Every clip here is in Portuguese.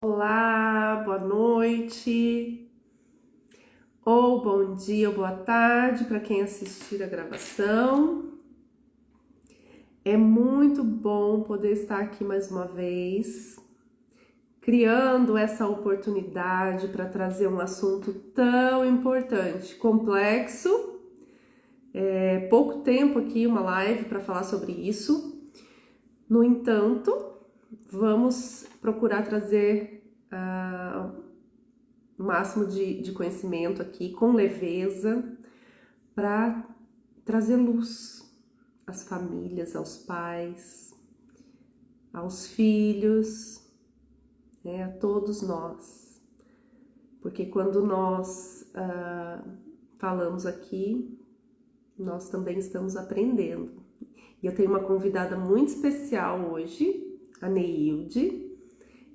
Olá, boa noite, ou bom dia ou boa tarde para quem assistir a gravação. É muito bom poder estar aqui mais uma vez, criando essa oportunidade para trazer um assunto tão importante, complexo. Pouco tempo aqui, uma live para falar sobre isso. No entanto, vamos procurar trazer o máximo de conhecimento aqui, com leveza, para trazer luz às famílias, aos pais, aos filhos, né, a todos nós. Porque quando nós falamos aqui, nós também estamos aprendendo. E eu tenho uma convidada muito especial hoje, a Neilde.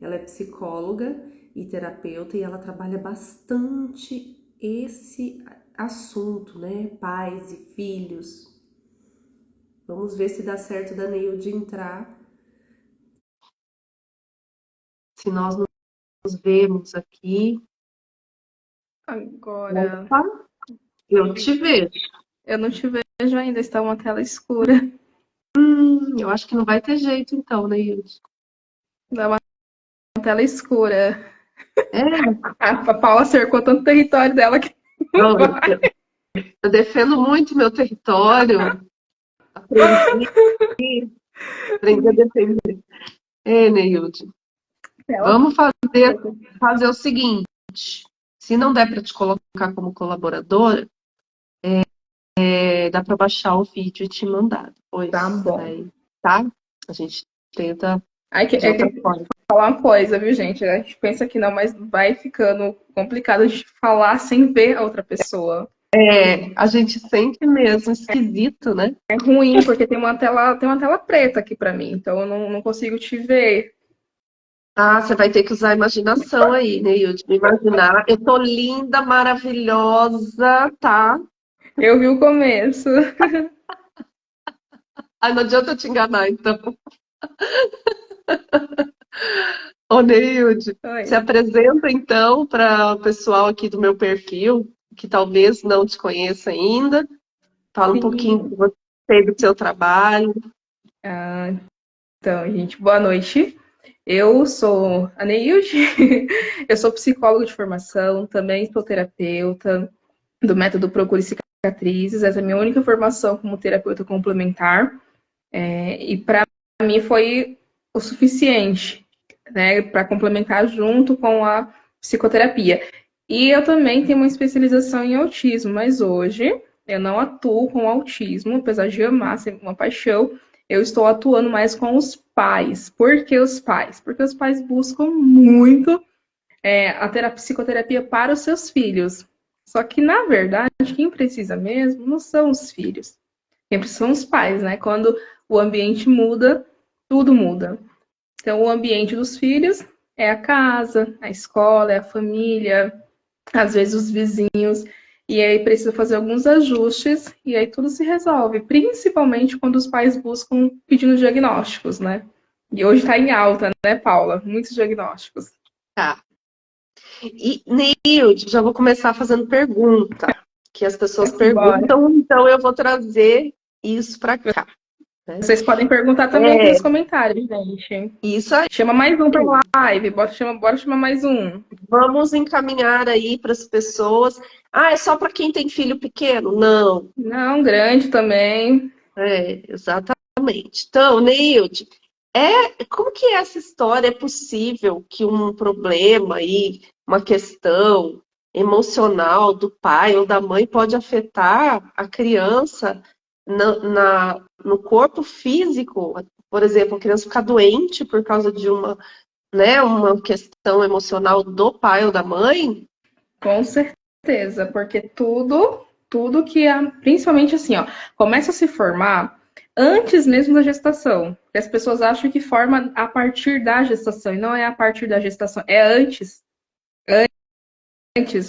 Ela é psicóloga e terapeuta e ela trabalha bastante esse assunto, né? Pais e filhos. Vamos ver se dá certo da Neilde entrar. Se nós nos vemos aqui. Agora, Opa, eu te vejo. eu não te vejo ainda, está uma tela escura. Eu acho que não vai ter jeito então, Neilde. Dá uma tela escura. É, A Paula cercou tanto território dela que não não, vai. eu defendo muito meu território. Aprendi, aprendi a defender. Neilde. Tela Vamos preta. fazer o seguinte. Se não der para te colocar como colaboradora, dá para baixar o vídeo e te mandar Tá depois. bom. Aí, tá? A gente tenta Aí de outra que forma. falar uma coisa, viu, gente? A gente pensa que não, mas vai ficando complicado de falar sem ver a outra pessoa. A gente sente mesmo esquisito, né? É ruim, porque tem uma tela preta aqui pra mim, então eu não consigo te ver. Ah, você vai ter que usar a imaginação aí, Neilde. Me imaginar. Eu tô linda, maravilhosa, tá? Eu vi o começo. Ah, não adianta eu te enganar, então. Ô, Neilde, se Oi. apresenta então para o pessoal aqui do meu perfil, que talvez não te conheça ainda. Fala um pouquinho de Sim. você e do seu trabalho. Ah, então, gente, boa noite. Eu sou a Neilde, eu sou psicóloga de formação, também sou terapeuta do método Procure Cicatrizes. Essa é a minha única formação como terapeuta complementar. E para mim foi o suficiente, né, para complementar junto com a psicoterapia. E eu também tenho uma especialização em autismo, mas hoje eu não atuo com autismo, apesar de amar, sempre uma paixão. Eu estou atuando mais com os pais. Por que os pais? Porque os pais buscam muito a psicoterapia para os seus filhos. Só que, na verdade, quem precisa mesmo não são os filhos. Quem precisa são os pais, né? Quando o ambiente muda, tudo muda. Então, o ambiente dos filhos é a casa, a escola, é a família, às vezes os vizinhos. E aí precisa fazer alguns ajustes e aí tudo se resolve, principalmente quando os pais buscam pedindo diagnósticos, né? E hoje está em alta, né, Paula? Muitos diagnósticos. Tá. E, Neilde, já vou começar fazendo pergunta, que as pessoas Bora. perguntam, então eu vou trazer isso para cá, né? Vocês podem perguntar também aqui nos comentários, gente. Isso aí. Chama mais um para live, bora chamar mais um. Vamos encaminhar aí para as pessoas. Ah, é só para quem tem filho pequeno? Não. Não, grande também. Exatamente. Então, Neilde, como que é essa história? É possível que um problema aí, uma questão emocional do pai ou da mãe pode afetar a criança no corpo físico? Por exemplo, a criança ficar doente por causa de uma questão emocional do pai ou da mãe? Com certeza, porque tudo que principalmente assim, ó, começa a se formar antes mesmo da gestação. Porque as pessoas acham que forma a partir da gestação, e não é a partir da gestação, é antes,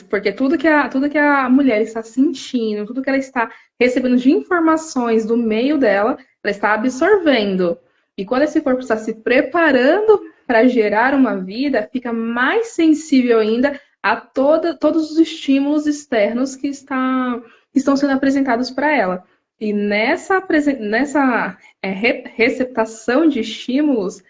porque tudo que a mulher está sentindo, tudo que ela está recebendo de informações do meio dela, ela está absorvendo. E quando esse corpo está se preparando para gerar uma vida, fica mais sensível ainda a todos os estímulos externos que estão sendo apresentados para ela. E nessa receptação de estímulos,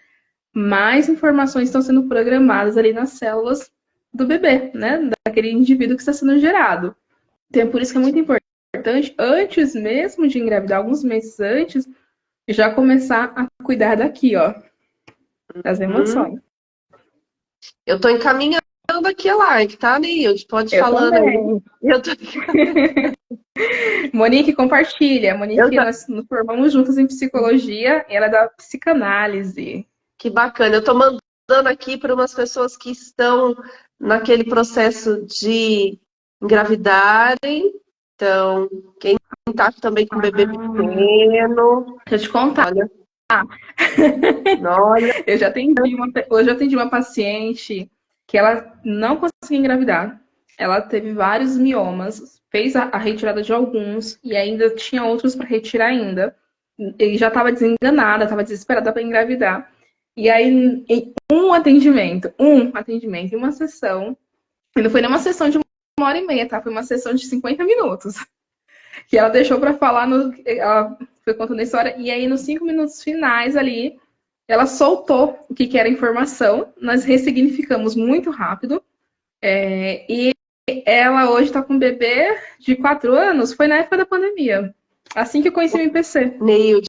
mais informações estão sendo programadas ali nas células do bebê, né? Daquele indivíduo que está sendo gerado. Então, é por isso que é muito importante, antes mesmo de engravidar, alguns meses antes, já começar a cuidar daqui, ó, das emoções. Eu tô encaminhando aqui a live, tá, Neilde? Pode ir Eu falando também. aí. Eu tô... Monique, compartilha. Monique, nós nos formamos juntas em psicologia, ela é da psicanálise. Que bacana. Eu tô mandando aqui para umas pessoas que estão naquele processo de engravidarem. Então, quem tá também com bebê pequeno. Deixa eu te contar. Olha. Eu já atendi uma paciente que ela não conseguia engravidar. Ela teve vários miomas, fez a retirada de alguns e ainda tinha outros para retirar ainda. E já estava desenganada, estava desesperada para engravidar. E aí, em um atendimento, em uma sessão, e não foi nem uma sessão de 1h30, tá? Foi uma sessão de 50 minutos. Que ela deixou para falar, ela foi contando a história, e aí nos 5 minutos finais ali, ela soltou o que era informação, nós ressignificamos muito rápido, e ela hoje está com um bebê de 4 anos, foi na época da pandemia, assim que eu conheci o MPC. Neilde,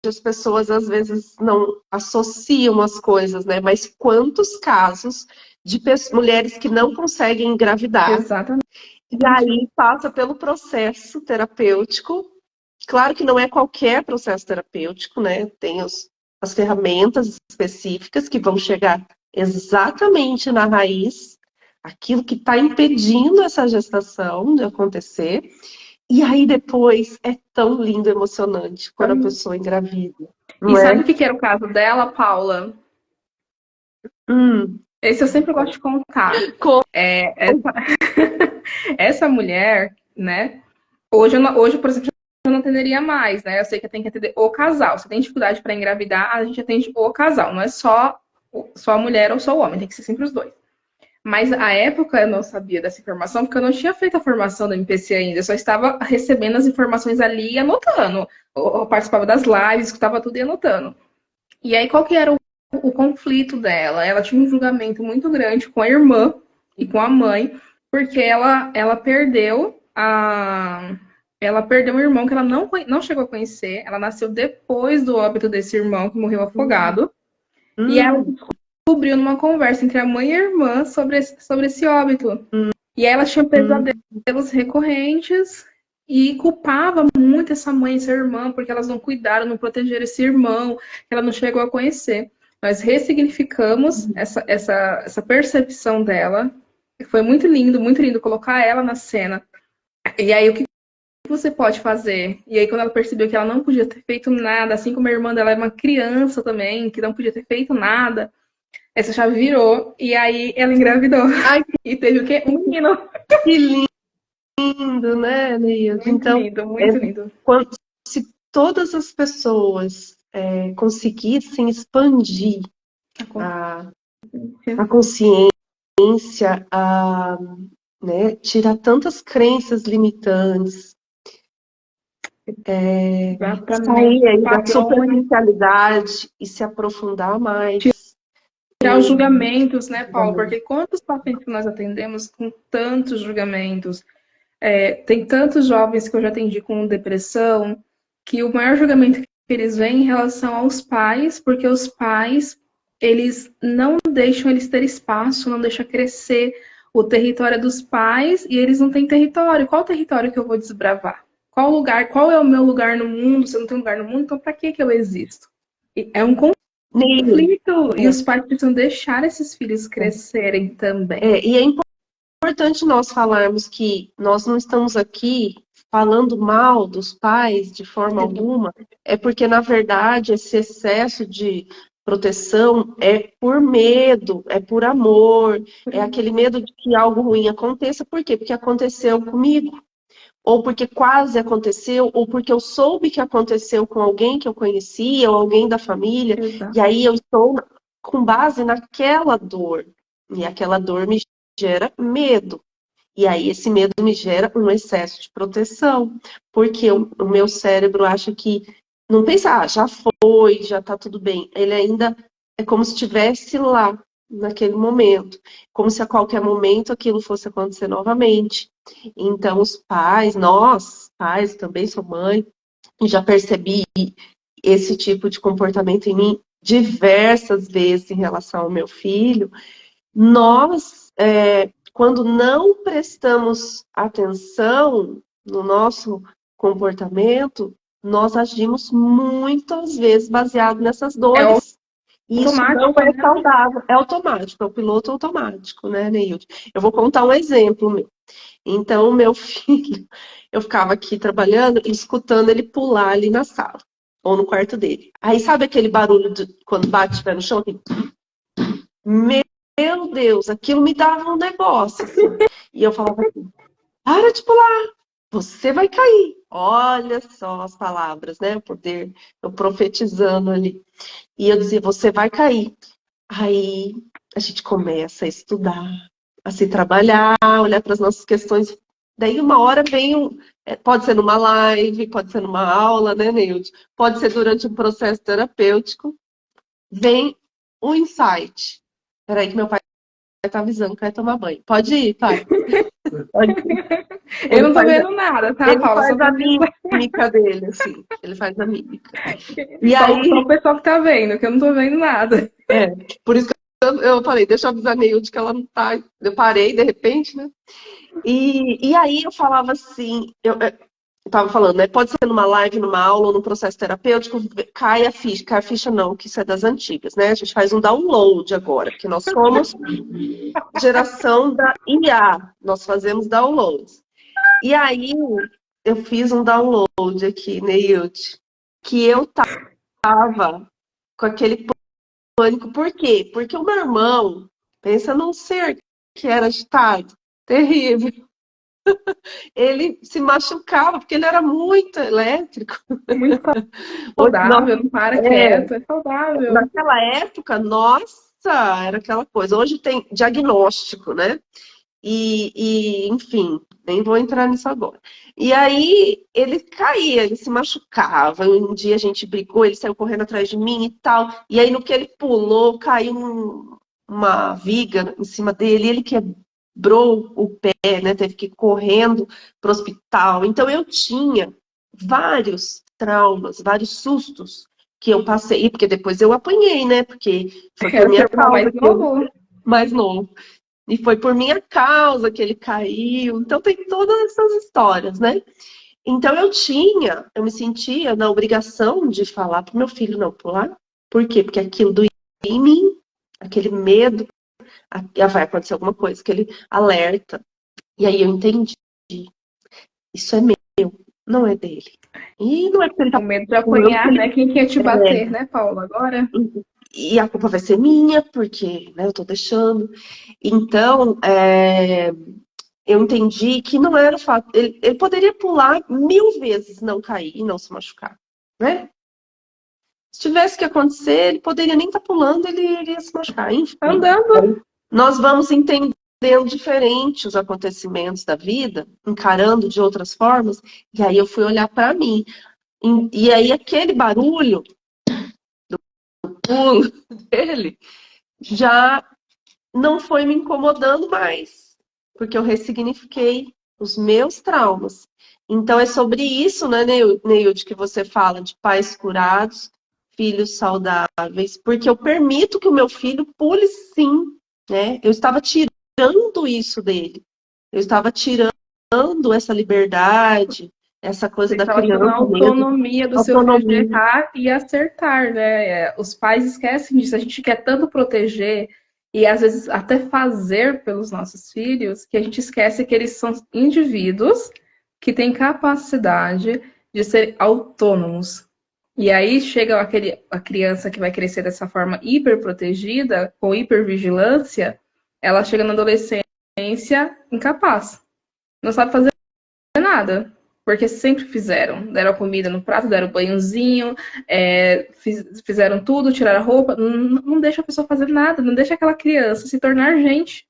as pessoas às vezes não associam as coisas, né? Mas quantos casos de mulheres que não conseguem engravidar? Exatamente. E aí passa pelo processo terapêutico. Claro que não é qualquer processo terapêutico, né? Tem as ferramentas específicas que vão chegar exatamente na raiz, aquilo que está impedindo essa gestação de acontecer. E aí depois é tão lindo e emocionante quando a pessoa engravida. E sabe o que era o caso dela, Paula? Esse eu sempre gosto de contar. Essa mulher, né? Hoje, por exemplo, eu não atenderia mais, né? Eu sei que tem que atender o casal. Se tem dificuldade para engravidar, a gente atende o casal. Não é só a mulher ou só o homem, tem que ser sempre os dois. Mas à época eu não sabia dessa informação, porque eu não tinha feito a formação do MPC ainda. Eu só estava recebendo as informações ali e anotando. Eu participava das lives, escutava tudo e anotando. E aí, qual que era o conflito dela? Ela tinha um julgamento muito grande com a irmã e com a mãe, porque ela perdeu um irmão que ela não chegou a conhecer. Ela nasceu depois do óbito desse irmão, que morreu afogado. E ela descobriu numa conversa entre a mãe e a irmã sobre esse óbito. E ela tinha pesadelos recorrentes e culpava muito essa mãe e essa irmã, porque elas não cuidaram, não protegeram esse irmão, que ela não chegou a conhecer. Nós ressignificamos essa percepção dela. Foi muito lindo colocar ela na cena. E aí, o que você pode fazer? E aí, quando ela percebeu que ela não podia ter feito nada, assim como a irmã dela é uma criança também, que não podia ter feito nada, essa chave virou, e aí ela engravidou. E teve o quê? Um menino. Que lindo, né, Neilde? Então, muito lindo. Se todas as pessoas conseguissem expandir a consciência, né, tirar tantas crenças limitantes, sair aí da superficialidade e se aprofundar mais. Tirar os julgamentos, né, Paulo? Porque quantos pacientes que nós atendemos com tantos julgamentos? Tem tantos jovens que eu já atendi com depressão, que o maior julgamento que eles veem em relação aos pais, porque os pais, eles não deixam eles ter espaço, não deixam crescer o território dos pais, e eles não têm território. Qual território que eu vou desbravar? Qual é o meu lugar no mundo? Se eu não tenho lugar no mundo, então para que eu existo? É um conflito, e os pais precisam deixar esses filhos crescerem também. E é importante nós falarmos que nós não estamos aqui falando mal dos pais de forma alguma, é porque, na verdade, esse excesso de proteção é por medo, é por amor, é aquele medo de que algo ruim aconteça. Por quê? Porque aconteceu comigo. Ou porque quase aconteceu, ou porque eu soube que aconteceu com alguém que eu conhecia, ou alguém da família, e aí eu estou com base naquela dor. E aquela dor me gera medo. E aí esse medo me gera um excesso de proteção. Porque o meu cérebro acha que não pensa, já foi, já tá tudo bem. Ele ainda é como se estivesse lá, naquele momento. Como se a qualquer momento aquilo fosse acontecer novamente. Então os pais, nós, pais, também sou mãe, já percebi esse tipo de comportamento em mim diversas vezes em relação ao meu filho. Nós, quando não prestamos atenção no nosso comportamento, nós agimos muitas vezes baseado nessas É dores. E isso não automático, é né? saudável, é automático, é o piloto automático, né, Neilde? Eu vou contar um exemplo meu. Então, o meu filho, eu ficava aqui trabalhando e escutando ele pular ali na sala, ou no quarto dele. Aí, sabe aquele barulho quando bate o pé no chão? Assim, meu Deus, aquilo me dava um negócio, assim. E eu falava assim, para de pular, você vai cair. Olha só as palavras, né? O poder, eu profetizando ali. E eu dizia, você vai cair. Aí a gente começa a estudar, a se trabalhar, a olhar para as nossas questões. Daí uma hora vem pode ser numa live, pode ser numa aula, né, Neide? Pode ser durante um processo terapêutico. Vem um insight. Peraí que meu pai tá avisando que vai tomar banho. Pode ir, pai. Pode ir. Eu Ele não tô faz, vendo nada, tá, ele Paula? Só faz pra a avisar. mímica dele, assim. Ele faz a mímica. E Só aí, o pessoal que tá vendo, que eu não tô vendo nada. é, por isso que eu falei, deixa eu avisar a Neilde que ela não tá. Eu parei de repente, né? E aí eu falava assim, eu tava falando, né? Pode ser numa live, numa aula ou num processo terapêutico, cai a ficha não, que isso é das antigas, né? A gente faz um download agora, porque nós somos geração da IA, nós fazemos downloads. E aí eu fiz um download aqui, Neilde, que eu tava com aquele pânico. Por quê? Porque o meu irmão, pensa num ser que era agitado, terrível. Ele se machucava porque ele era muito elétrico. Muito Hoje, saudável, não para é, quieto, é saudável. naquela época, nossa, era aquela coisa. Hoje tem diagnóstico, né? Enfim, nem vou entrar nisso agora. E aí ele caía, ele se machucava. Um dia a gente brigou, ele saiu correndo atrás de mim e tal. E aí no que ele pulou, caiu uma viga em cima dele, e ele quebrou o pé, né? Teve que ir correndo para o hospital. Então eu tinha vários traumas, vários sustos que eu passei, porque depois eu apanhei, né? Porque foi por Era o seu minha irmão causa mais que ele novo? mais novo. E foi por minha causa que ele caiu. Então tem todas essas histórias, né? Então eu me sentia na obrigação de falar pro meu filho não pular. Por quê? Porque aquilo doía em mim, aquele medo, vai acontecer alguma coisa, aquele alerta. E aí eu entendi, isso é meu, não é dele. E não é porque ele O tá medo de pulando, que apanhar, né? Quem quer te bater, é, né, Paula? Agora? e a culpa vai ser minha, porque né, eu tô deixando. Então, eu entendi que não era o fato. Ele poderia pular 1000 vezes, não cair e não se machucar, né? Se tivesse que acontecer, ele poderia nem estar pulando, ele iria se machucar. Enfim, Andando. nós vamos entendendo diferente os acontecimentos da vida, encarando de outras formas, e aí eu fui olhar para mim. E aí aquele barulho, o pulo dele, já não foi me incomodando mais, porque eu ressignifiquei os meus traumas. Então é sobre isso, né, Neilde, que você fala de pais curados, filhos saudáveis, porque eu permito que o meu filho pule sim, né? Eu estava tirando isso dele. Eu estava tirando essa liberdade, essa Você coisa da estava tirando a criança mesmo, autonomia do seu filho de autonomia. errar e acertar, né? Os pais esquecem disso. A gente quer tanto proteger e às vezes até fazer pelos nossos filhos que a gente esquece que eles são indivíduos que têm capacidade de ser autônomos. E aí chega a criança que vai crescer dessa forma hiperprotegida, com hipervigilância, ela chega na adolescência incapaz. Não sabe fazer nada. Porque sempre fizeram. Deram a comida no prato, deram o banhozinho, fizeram tudo, tiraram a roupa. Não deixa a pessoa fazer nada, não deixa aquela criança se tornar gente.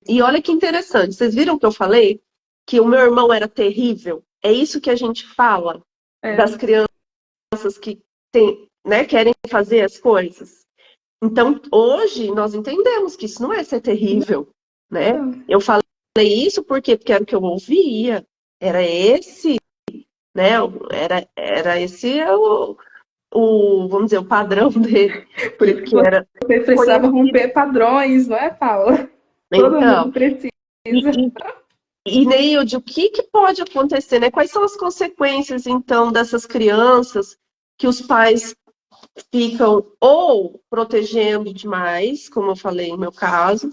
E olha que interessante, vocês viram que eu falei que o meu irmão era terrível? É isso que a gente fala das crianças que né, querem fazer as coisas. Então, hoje, nós entendemos que isso não é ser terrível, né? Eu falei isso porque era o que eu ouvia, era esse, né? Era esse vamos dizer, o padrão dele. Por isso que você precisava romper padrões, não é, Paula? Todo mundo precisa. E Neilde, o que pode acontecer, né? Quais são as consequências, então, dessas crianças que os pais ficam ou protegendo demais, como eu falei no meu caso,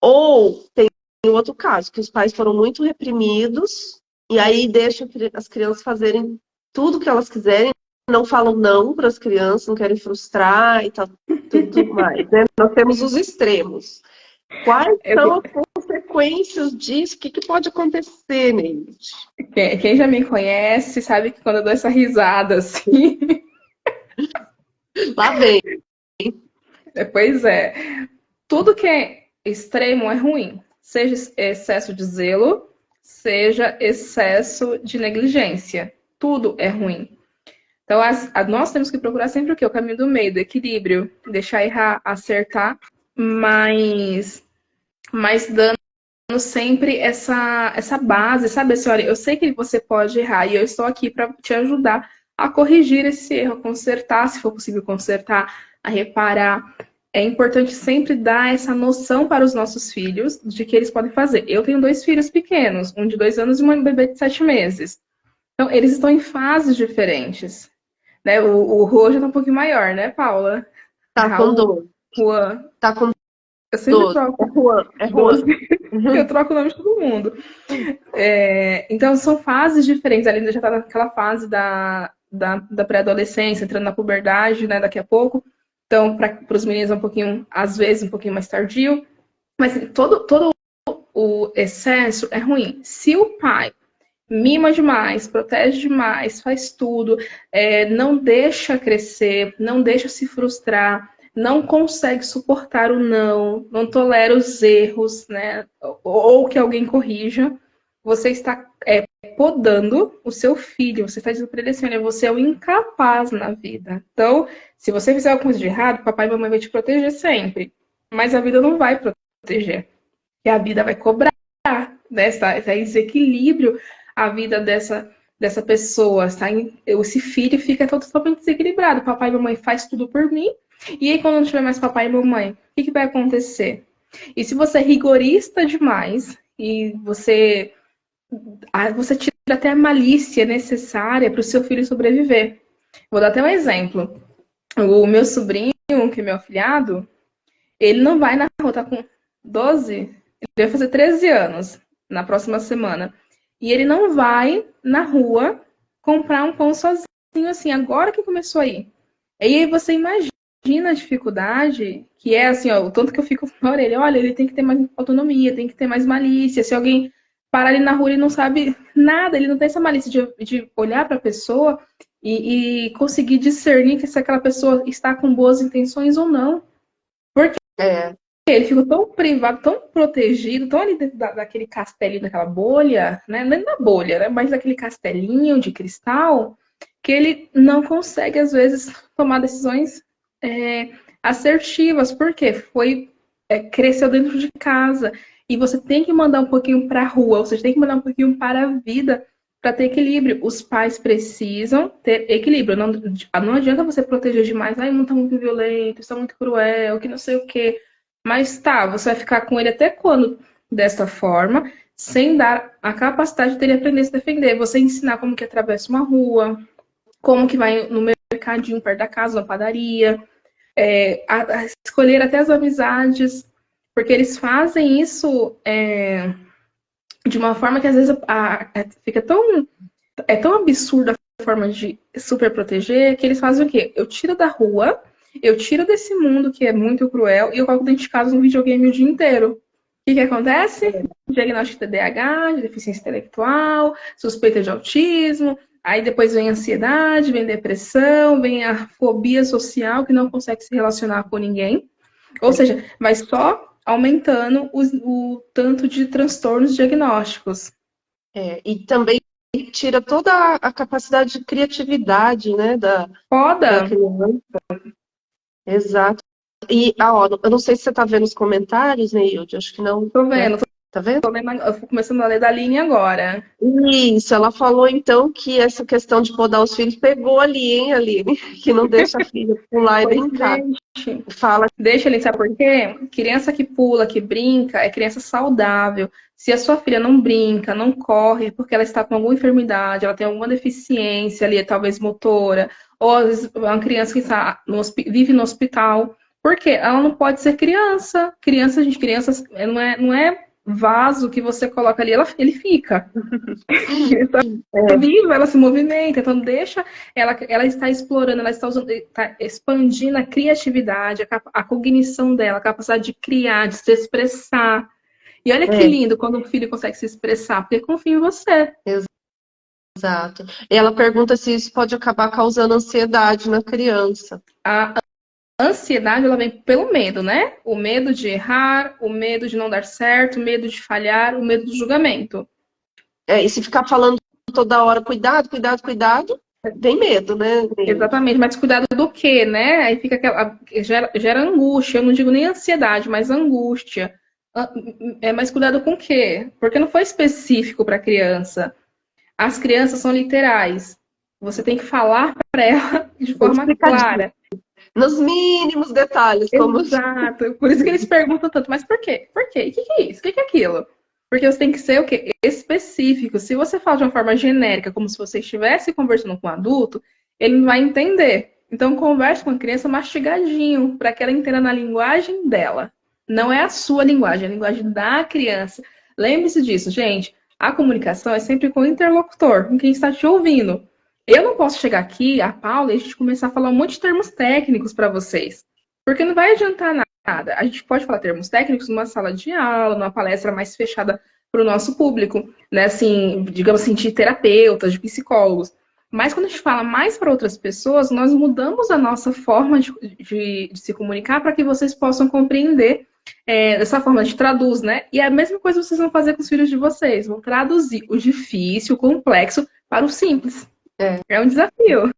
ou tem outro caso, que os pais foram muito reprimidos e aí deixam as crianças fazerem tudo que elas quiserem, não falam não para as crianças, não querem frustrar e tal, tudo mais, né? Nós temos os extremos. Quais são as consequências disso? O que pode acontecer, Neide? Quem já me conhece sabe que quando eu dou essa risada assim. Lá vem. Pois é. Tudo que é extremo é ruim. Seja excesso de zelo, seja excesso de negligência. Tudo é ruim. Então, nós temos que procurar sempre o quê? O caminho do meio, do equilíbrio. Deixar errar, acertar, mas dando sempre essa base, sabe? Assim, olha, eu sei que você pode errar e eu estou aqui para te ajudar a corrigir esse erro, a consertar, se for possível consertar, a reparar. É importante sempre dar essa noção para os nossos filhos de que eles podem fazer. Eu tenho 2 filhos pequenos, um de 2 anos e uma bebê de 7 meses. Então, eles estão em fases diferentes. Né? O Rô já tá um pouquinho maior, né, Paula? Tá com 12. Juan. Tá com 12. Eu sempre troco. É Juan. Eu troco o nome de todo mundo. Então, são fases diferentes. A Linda já tá naquela fase da pré-adolescência, entrando na puberdade, né, daqui a pouco. Então, para os meninos é um pouquinho, às vezes, um pouquinho mais tardio. Mas todo o excesso é ruim. Se o pai mima demais, protege demais, faz tudo, não deixa crescer, não deixa se frustrar, não consegue suportar o não tolera os erros, né? Ou que alguém corrija, você está podando o seu filho, você está dizendo para ele assim, olha, você é um incapaz na vida. Então, se você fizer alguma coisa de errado, papai e mamãe vai te proteger sempre, mas a vida não vai proteger, e a vida vai cobrar, né? Está em desequilíbrio a vida dessa pessoa, tá? Esse filho fica totalmente desequilibrado. Papai e mamãe faz tudo por mim. E aí, quando não tiver mais papai e mamãe, o que vai acontecer? E se você é rigorista demais e você tira até a malícia necessária para o seu filho sobreviver. Vou dar até um exemplo. O meu sobrinho, que é meu afilhado, ele não vai na rua, tá com 12, ele vai fazer 13 anos na próxima semana. E ele não vai na rua comprar um pão sozinho, assim, agora que começou a ir. E aí você imagina a dificuldade, que é assim, ó, o tanto que eu fico na orelha, olha, ele tem que ter mais autonomia, tem que ter mais malícia. Se alguém parar ali na rua, ele não sabe nada, ele não tem essa malícia de olhar para a pessoa e conseguir discernir se aquela pessoa está com boas intenções ou não. Porque ele ficou tão privado, tão protegido, tão ali dentro daquele castelinho, daquela bolha, né? Não da bolha, né? Mas daquele castelinho de cristal, que ele não consegue, às vezes, tomar decisões assertivas. Por quê? Cresceu dentro de casa. E você tem que mandar um pouquinho para a rua, você tem que mandar um pouquinho para a vida para ter equilíbrio. Os pais precisam ter equilíbrio. Não adianta você proteger demais. Ai, não tá muito violento, está muito cruel, que não sei o quê. Mas tá, você vai ficar com ele até quando desta forma, sem dar a capacidade dele aprender a se defender. Você ensinar como que atravessa uma rua, como que vai no mercadinho perto da casa, na padaria, a escolher até as amizades, porque eles fazem isso de uma forma que às vezes fica tão absurda a forma de super proteger, que eles fazem o quê? Eu tiro da rua, eu tiro desse mundo que é muito cruel e eu coloco dentro de casa um videogame o dia inteiro. que acontece? Diagnóstico de TDAH, de deficiência intelectual, suspeita de autismo, aí depois vem a ansiedade, vem a depressão, vem a fobia social, que não consegue se relacionar com ninguém. Ou seja, vai só aumentando o tanto de transtornos diagnósticos. E também tira toda a capacidade de criatividade, né, da Foda! criança. Exato. E, ó, eu não sei se você está vendo os comentários, Neilde, acho que não. Tô Né? vendo, Tá vendo? eu tô começando a ler da linha agora. Isso, ela falou então que essa questão de podar os filhos pegou ali, hein, Aline? Que não deixa a filha pular e Pois brincar. deixe. Fala, Deixa ele, sabe por quê? Criança que pula, que brinca, é criança saudável. Se a sua filha não brinca, não corre, é porque ela está com alguma enfermidade, ela tem alguma deficiência ali, talvez motora, ou às vezes é uma criança que está vive no hospital. Por quê? Ela não pode ser criança. Criança, gente, crianças não é vaso que você coloca ali, ele fica. Viva, ela se movimenta, então deixa ela está explorando, ela está usando, está expandindo a criatividade, a cognição dela, a capacidade de criar, de se expressar. E olha que lindo quando um filho consegue se expressar, porque confia em você. exato. E ela pergunta se isso pode acabar causando ansiedade na criança. A ansiedade, ela vem pelo medo, né? O medo de errar, o medo de não dar certo, o medo de falhar, o medo do julgamento. E se ficar falando toda hora, cuidado, cuidado, cuidado, tem medo, né? Exatamente, mas cuidado do quê, né? Aí fica gera angústia, eu não digo nem ansiedade, mas angústia. Mas cuidado com o quê? Porque não foi específico para a criança. As crianças são literais. Você tem que falar para ela de forma clara. Nos mínimos detalhes. Como... Exato. Por isso que eles perguntam tanto, mas por quê? Por quê? O que é isso? O que é aquilo? Porque você tem que ser o quê? Específico. Se você fala de uma forma genérica, como se você estivesse conversando com um adulto, ele não vai entender. Então, converse com a criança mastigadinho, para que ela entenda na linguagem dela. Não é a sua linguagem, é a linguagem da criança. Lembre-se disso, gente. A comunicação é sempre com o interlocutor, com quem está te ouvindo. Eu não posso chegar aqui, a Paula, e a gente começar a falar um monte de termos técnicos para vocês. Porque não vai adiantar nada. A gente pode falar termos técnicos numa sala de aula, numa palestra mais fechada para o nosso público, né? Assim, digamos assim, de terapeutas, de psicólogos. Mas quando a gente fala mais para outras pessoas, nós mudamos a nossa forma de se comunicar para que vocês possam compreender dessa forma. A gente traduz, né? E a mesma coisa vocês vão fazer com os filhos de vocês. Vão traduzir o difícil, o complexo, para o simples. É um desafio.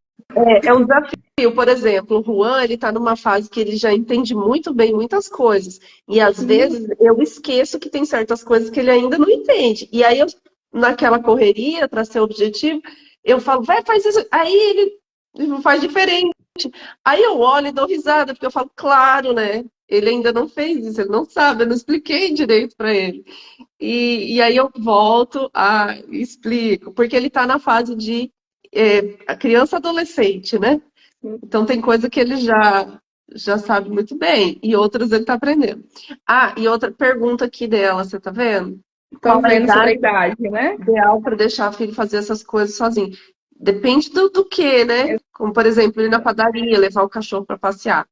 É um desafio. Por exemplo, o Juan, ele está numa fase que ele já entende muito bem muitas coisas. E às vezes eu esqueço que tem certas coisas que ele ainda não entende. E aí, naquela correria, para ser objetivo, eu falo, vai, faz isso. Aí ele faz diferente. Aí eu olho e dou risada, porque eu falo, claro, né? Ele ainda não fez isso, ele não sabe, eu não expliquei direito para ele. E aí eu volto a explico, porque ele está na fase de a criança adolescente, né? Então tem coisa que ele já sabe muito bem e outras ele está aprendendo. E outra pergunta aqui dela, você tá vendo? Estão vendo sobre a idade, né? Ideal para deixar o filho fazer essas coisas sozinho. Depende do que, né? Como, por exemplo, ir na padaria, levar o cachorro para passear.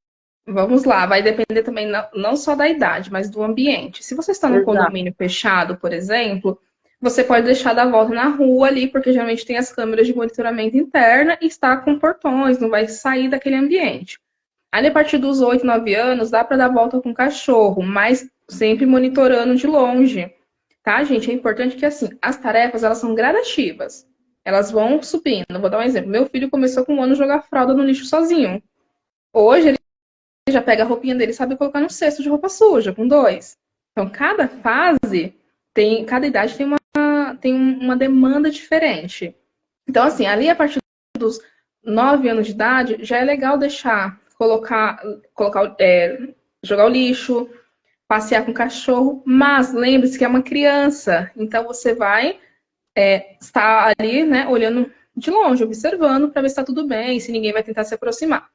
Vamos lá, vai depender também não só da idade, mas do ambiente. Se você está num condomínio fechado, por exemplo, você pode deixar dar volta na rua ali, porque geralmente tem as câmeras de monitoramento interna e está com portões, não vai sair daquele ambiente. Ali, a partir dos 8, 9 anos, dá para dar volta com o cachorro, mas sempre monitorando de longe. Tá, gente? É importante que, assim, as tarefas, elas são gradativas. Elas vão subindo. Vou dar um exemplo. Meu filho começou com 1 ano a jogar fralda no lixo sozinho. Hoje, ele já pega a roupinha dele e sabe colocar no cesto de roupa suja, com 2. Então, cada fase, cada idade tem uma demanda diferente. Então, assim, ali a partir dos 9 anos de idade, já é legal deixar, jogar o lixo, passear com o cachorro, mas lembre-se que é uma criança, então você vai estar ali, né, olhando de longe, observando para ver se está tudo bem, se ninguém vai tentar se aproximar.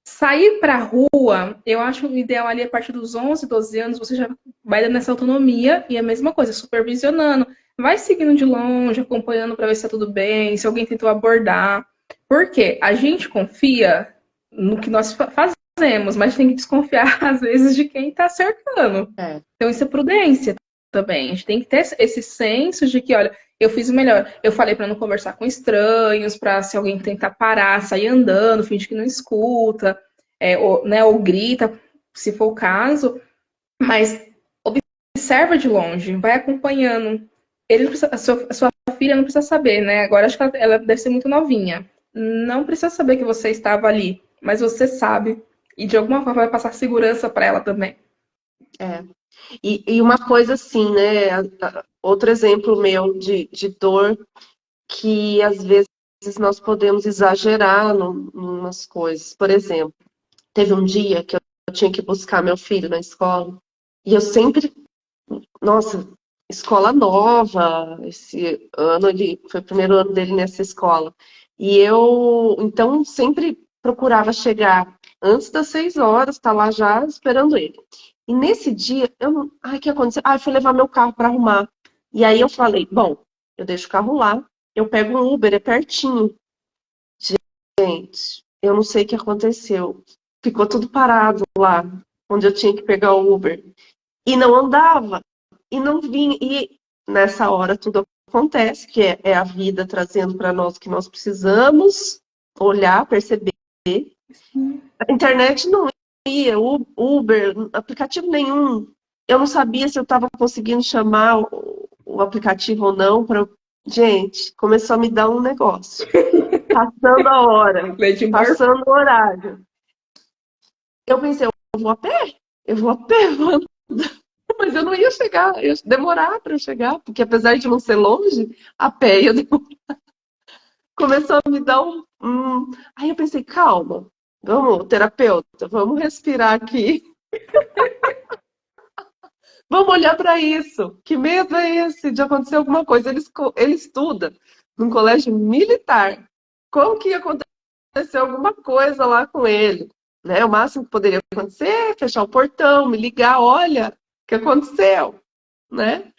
Sair para a rua, eu acho o ideal ali a partir dos 11, 12 anos, você já vai dando essa autonomia e a mesma coisa, supervisionando. Vai seguindo de longe, acompanhando para ver se está tudo bem, se alguém tentou abordar. Porque a gente confia no que nós fazemos. fazemos, mas tem que desconfiar, às vezes, de quem está cercando. Então, isso é prudência também. A gente tem que ter esse senso de que, olha, eu fiz o melhor. Eu falei para não conversar com estranhos, para se alguém tentar parar, sair andando, fingir que não escuta, ou grita, se for o caso. Mas observa de longe, vai acompanhando. Ele não precisa, a sua filha não precisa saber, né? Agora acho que ela deve ser muito novinha. Não precisa saber que você estava ali, mas você sabe. E de alguma forma vai passar segurança para ela também. E uma coisa assim, né? Outro exemplo meu de dor, que às vezes nós podemos exagerar umas coisas. Por exemplo, teve um dia que eu tinha que buscar meu filho na escola, e eu sempre, nossa, escola nova, esse ano ele foi o primeiro ano dele nessa escola. E eu, então, sempre procurava chegar antes das 6 horas, tá lá já esperando ele. E nesse dia, o que aconteceu? Eu fui levar meu carro para arrumar. E aí eu falei, bom, eu deixo o carro lá, eu pego um Uber, é pertinho. Gente, eu não sei o que aconteceu. Ficou tudo parado lá, onde eu tinha que pegar o Uber. E não andava, e não vinha. E nessa hora tudo acontece, que é a vida trazendo para nós o que nós precisamos olhar, perceber. A internet não ia, Uber, aplicativo nenhum. Eu não sabia se eu estava conseguindo chamar o aplicativo ou não. Gente, começou a me dar um negócio. Passando a hora, passando o horário. Eu pensei, eu vou a pé, vou. Mas eu não ia chegar, ia demorar para eu chegar, porque apesar de não ser longe, a pé ia demorar. Começou a me dar Aí eu pensei, calma, vamos, terapeuta, vamos respirar aqui. Vamos olhar para isso. Que medo é esse de acontecer alguma coisa? Ele estuda num colégio militar. Como que ia acontecer alguma coisa lá com ele? Né? O máximo que poderia acontecer é fechar o portão, me ligar, olha, o que aconteceu? Né?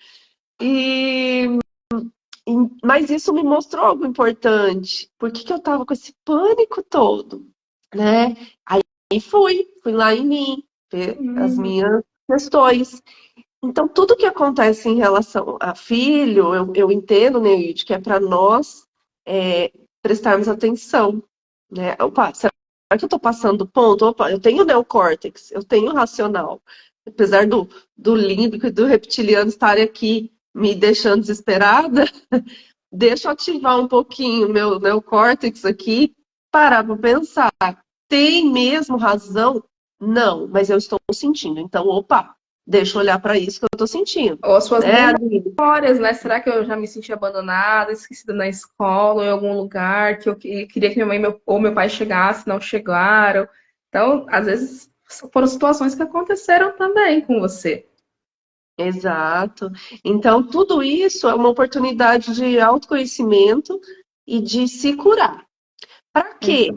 Mas isso me mostrou algo importante. Por que eu estava com esse pânico todo? Né? Aí fui lá em mim, ver as minhas questões. Então, tudo que acontece em relação a filho, eu entendo, Neide, que é para nós prestarmos atenção. Né? Opa, será que eu estou passando do ponto? Opa, eu tenho neocórtex, eu tenho racional. Apesar do límbico e do reptiliano estarem aqui me deixando desesperada, deixa eu ativar um pouquinho o meu neocórtex aqui, parar para pensar. Tem mesmo razão? Não, mas eu estou sentindo. Então, opa, deixa eu olhar para isso que eu estou sentindo. Ou as suas memórias, né? Será que eu já me senti abandonada, esquecida na escola, ou em algum lugar que eu queria que minha mãe ou meu pai chegasse, não chegaram. Então, às vezes, foram situações que aconteceram também com você. Exato. Então, tudo isso é uma oportunidade de autoconhecimento e de se curar. Para quê?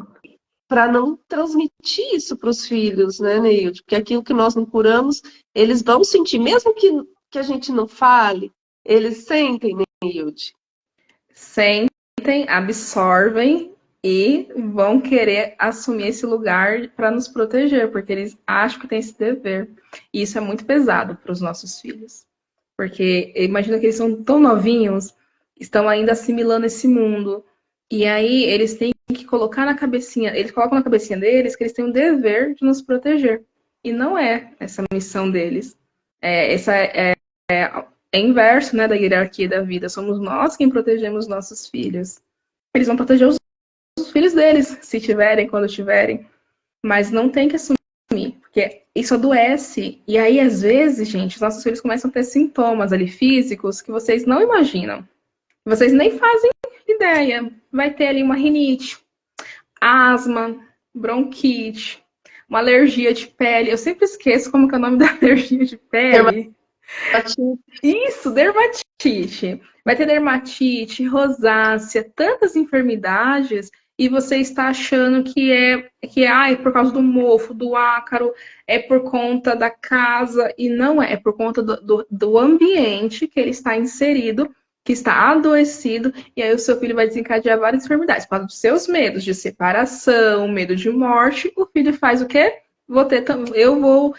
Para não transmitir isso para os filhos, né, Neilde? Porque aquilo que nós não curamos, eles vão sentir, mesmo que a gente não fale, eles sentem, Neilde. Sentem, absorvem e vão querer assumir esse lugar para nos proteger, porque eles acham que tem esse dever. E isso é muito pesado para os nossos filhos. Porque imagina que eles são tão novinhos, estão ainda assimilando esse mundo. E aí eles têm que colocar na cabecinha, eles colocam na cabecinha deles que eles têm o dever de nos proteger. E não é essa a missão deles. Essa é inverso, né, da hierarquia da vida. Somos nós quem protegemos nossos filhos. Eles vão proteger os filhos deles, se tiverem, quando tiverem. Mas não tem que assumir, porque isso adoece. E aí, às vezes, gente, os nossos filhos começam a ter sintomas ali físicos que vocês não imaginam. Vocês nem fazem ideia. Vai ter ali uma rinite, asma, bronquite, uma alergia de pele. Eu sempre esqueço como que é o nome da alergia de pele. Isso, dermatite. Vai ter dermatite, rosácea, tantas enfermidades e você está achando que é por causa do mofo, do ácaro, é por conta da casa, e não é por conta do ambiente que ele está inserido, que está adoecido, e aí o seu filho vai desencadear várias enfermidades. Por causa dos seus medos de separação, medo de morte, o filho faz o quê? eu vou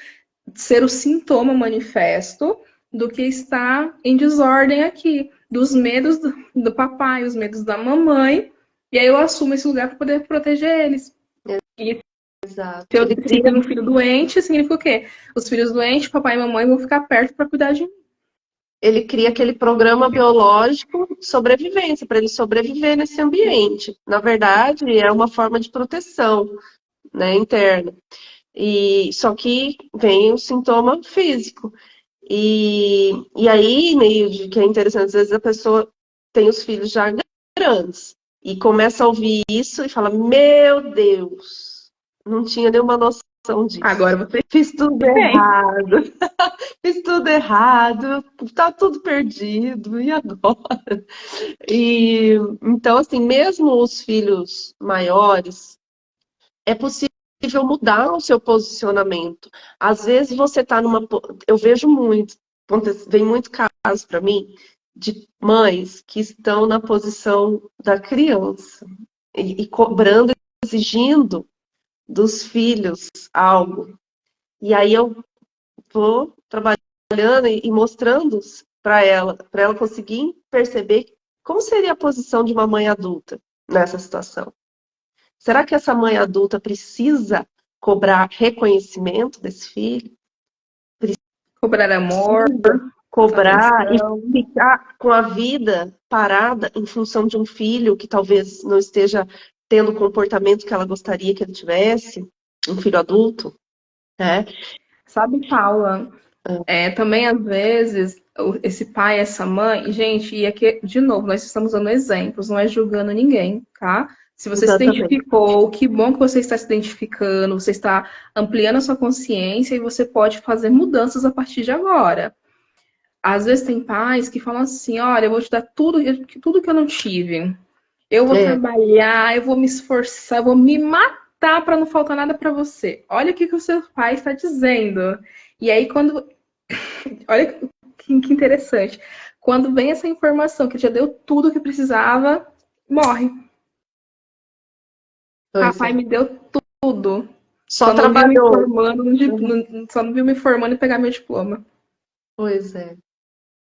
ser o sintoma manifesto do que está em desordem aqui, dos medos do papai, os medos da mamãe, e aí eu assumo esse lugar para poder proteger eles. E Exato. se eu tenho um filho doente, significa o quê? Os filhos doentes, papai e mamãe vão ficar perto para cuidar de mim. Ele cria aquele programa biológico de sobrevivência, para ele sobreviver nesse ambiente. Na verdade, é uma forma de proteção, né, interna. E só que vem o sintoma físico. E aí, Neide, que é interessante, às vezes a pessoa tem os filhos já grandes e começa a ouvir isso e fala: Meu Deus, não tinha nenhuma noção disso. Agora você Fiz tudo errado. Fiz tudo errado, tá tudo perdido, e agora? E então, assim, mesmo os filhos maiores, é possível mudar o seu posicionamento. Às vezes você tá numa. Eu vejo muito, vem muito caso para mim de mães que estão na posição da criança e cobrando, exigindo dos filhos algo. E aí eu vou trabalhando e mostrando para ela conseguir perceber como seria a posição de uma mãe adulta nessa situação. Será que essa mãe adulta precisa cobrar reconhecimento desse filho? cobrar amor, Cobrar atenção. e ficar com a vida parada em função de um filho que talvez não esteja tendo o comportamento que ela gostaria que ele tivesse, um filho adulto, né? Sabe, Paula, também às vezes esse pai, essa mãe, gente, e aqui, de novo, nós estamos dando exemplos, não é julgando ninguém, tá? Se você se Exatamente. identificou, que bom que você está se identificando, você está ampliando a sua consciência e você pode fazer mudanças a partir de agora. Às vezes tem pais que falam assim, olha, eu vou te dar tudo que eu não tive. Eu vou É, trabalhar, eu vou me esforçar, eu vou me matar para não faltar nada para você. Olha o que o seu pai está dizendo. E aí, olha que interessante. Quando vem essa informação que já deu tudo o que precisava, morre. pois Papai é. me deu tudo. Só Só não viu me trabalhou. formando, só não viu me formando e pegar meu diploma. Pois é.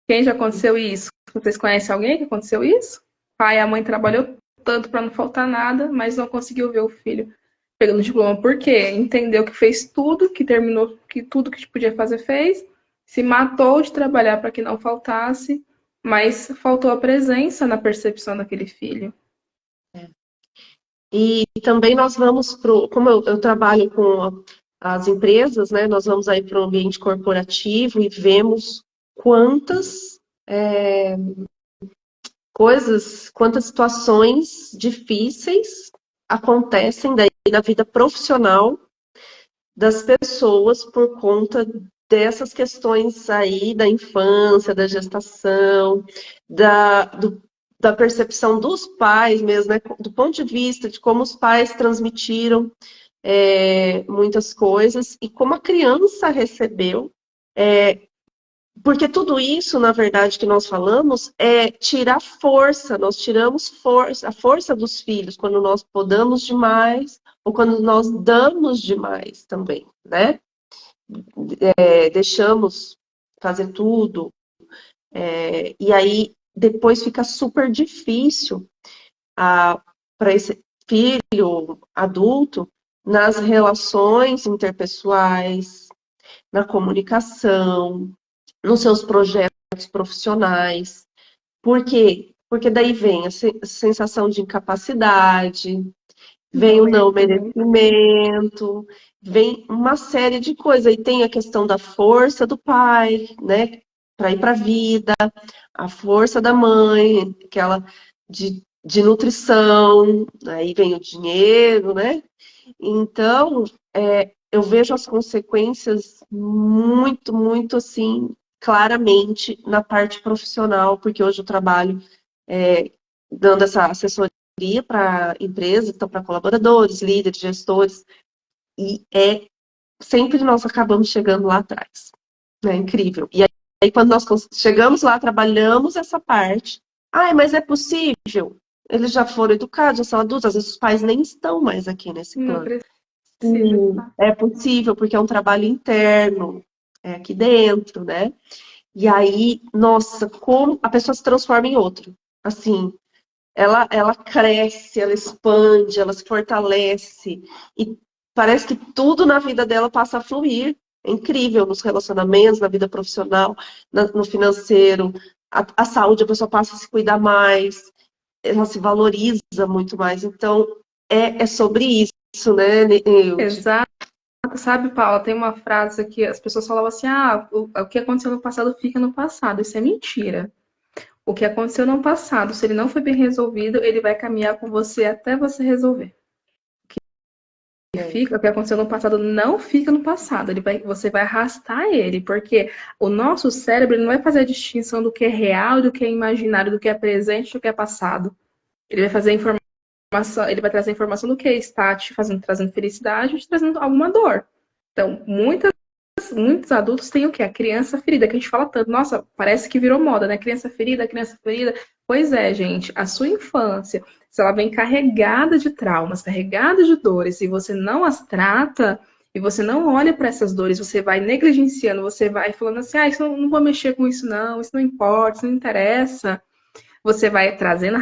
Quem já aconteceu isso? Vocês conhecem alguém que aconteceu isso? O pai e a mãe trabalhou tanto para não faltar nada, mas não conseguiu ver o filho pegando o diploma. Por quê? Entendeu que fez tudo, que terminou, que tudo que podia fazer fez, se matou de trabalhar para que não faltasse, mas faltou a presença na percepção daquele filho. E também nós vamos como eu trabalho com as empresas, né? Nós vamos aí para o ambiente corporativo e vemos quantas coisas, quantas situações difíceis acontecem daí na vida profissional das pessoas por conta dessas questões aí da infância, da gestação, da percepção dos pais mesmo, né? Do ponto de vista de como os pais transmitiram muitas coisas e como a criança recebeu. Porque tudo isso, na verdade, que nós falamos, é tirar força. Nós tiramos a força dos filhos quando nós podamos demais ou quando nós damos demais também, né? Deixamos fazer tudo. E aí, depois fica super difícil para esse filho adulto nas relações interpessoais, na comunicação, nos seus projetos profissionais. Por quê? Porque daí vem a sensação de incapacidade, vem o não merecimento, vem uma série de coisas. Aí tem a questão da força do pai, né, para ir para a vida, a força da mãe, aquela de nutrição, aí vem o dinheiro, né? Então, eu vejo as consequências muito, muito assim, claramente na parte profissional, porque hoje eu trabalho dando essa assessoria para empresas, então para colaboradores, líderes, gestores, e sempre nós acabamos chegando lá atrás. É incrível. E aí quando nós chegamos lá, trabalhamos essa parte, mas é possível? Eles já foram educados, já são adultos, às vezes os pais nem estão mais aqui nesse Não plano. precisa. possível. Sim, é possível, porque é um trabalho interno, é aqui dentro, né? E aí, nossa, como a pessoa se transforma em outro. Assim, ela cresce, ela expande, ela se fortalece. E parece que tudo na vida dela passa a fluir. É incrível nos relacionamentos, na vida profissional, no financeiro. A saúde, a pessoa passa a se cuidar mais, ela se valoriza muito mais. Então, é sobre isso, né, Neide? Exato. Sabe, Paula, tem uma frase que as pessoas falavam assim: o que aconteceu no passado fica no passado. Isso é mentira. O que aconteceu no passado, se ele não foi bem resolvido, ele vai caminhar com você até você resolver. O que aconteceu no passado não fica no passado, você vai arrastar ele, porque o nosso cérebro ele não vai fazer a distinção do que é real, do que é imaginário, do que é presente, do que é passado. Ele vai fazer informação, ele vai trazer informação do que está te fazendo, trazendo felicidade ou te trazendo alguma dor. Então, muitos adultos têm o quê? A criança ferida, que a gente fala tanto. Nossa, parece que virou moda, né? Criança ferida, criança ferida. Pois é, gente, a sua infância, se ela vem carregada de traumas, carregada de dores, e você não as trata, e você não olha para essas dores, você vai negligenciando, você vai falando assim, isso não vou mexer com isso não importa, isso não interessa. Você vai trazendo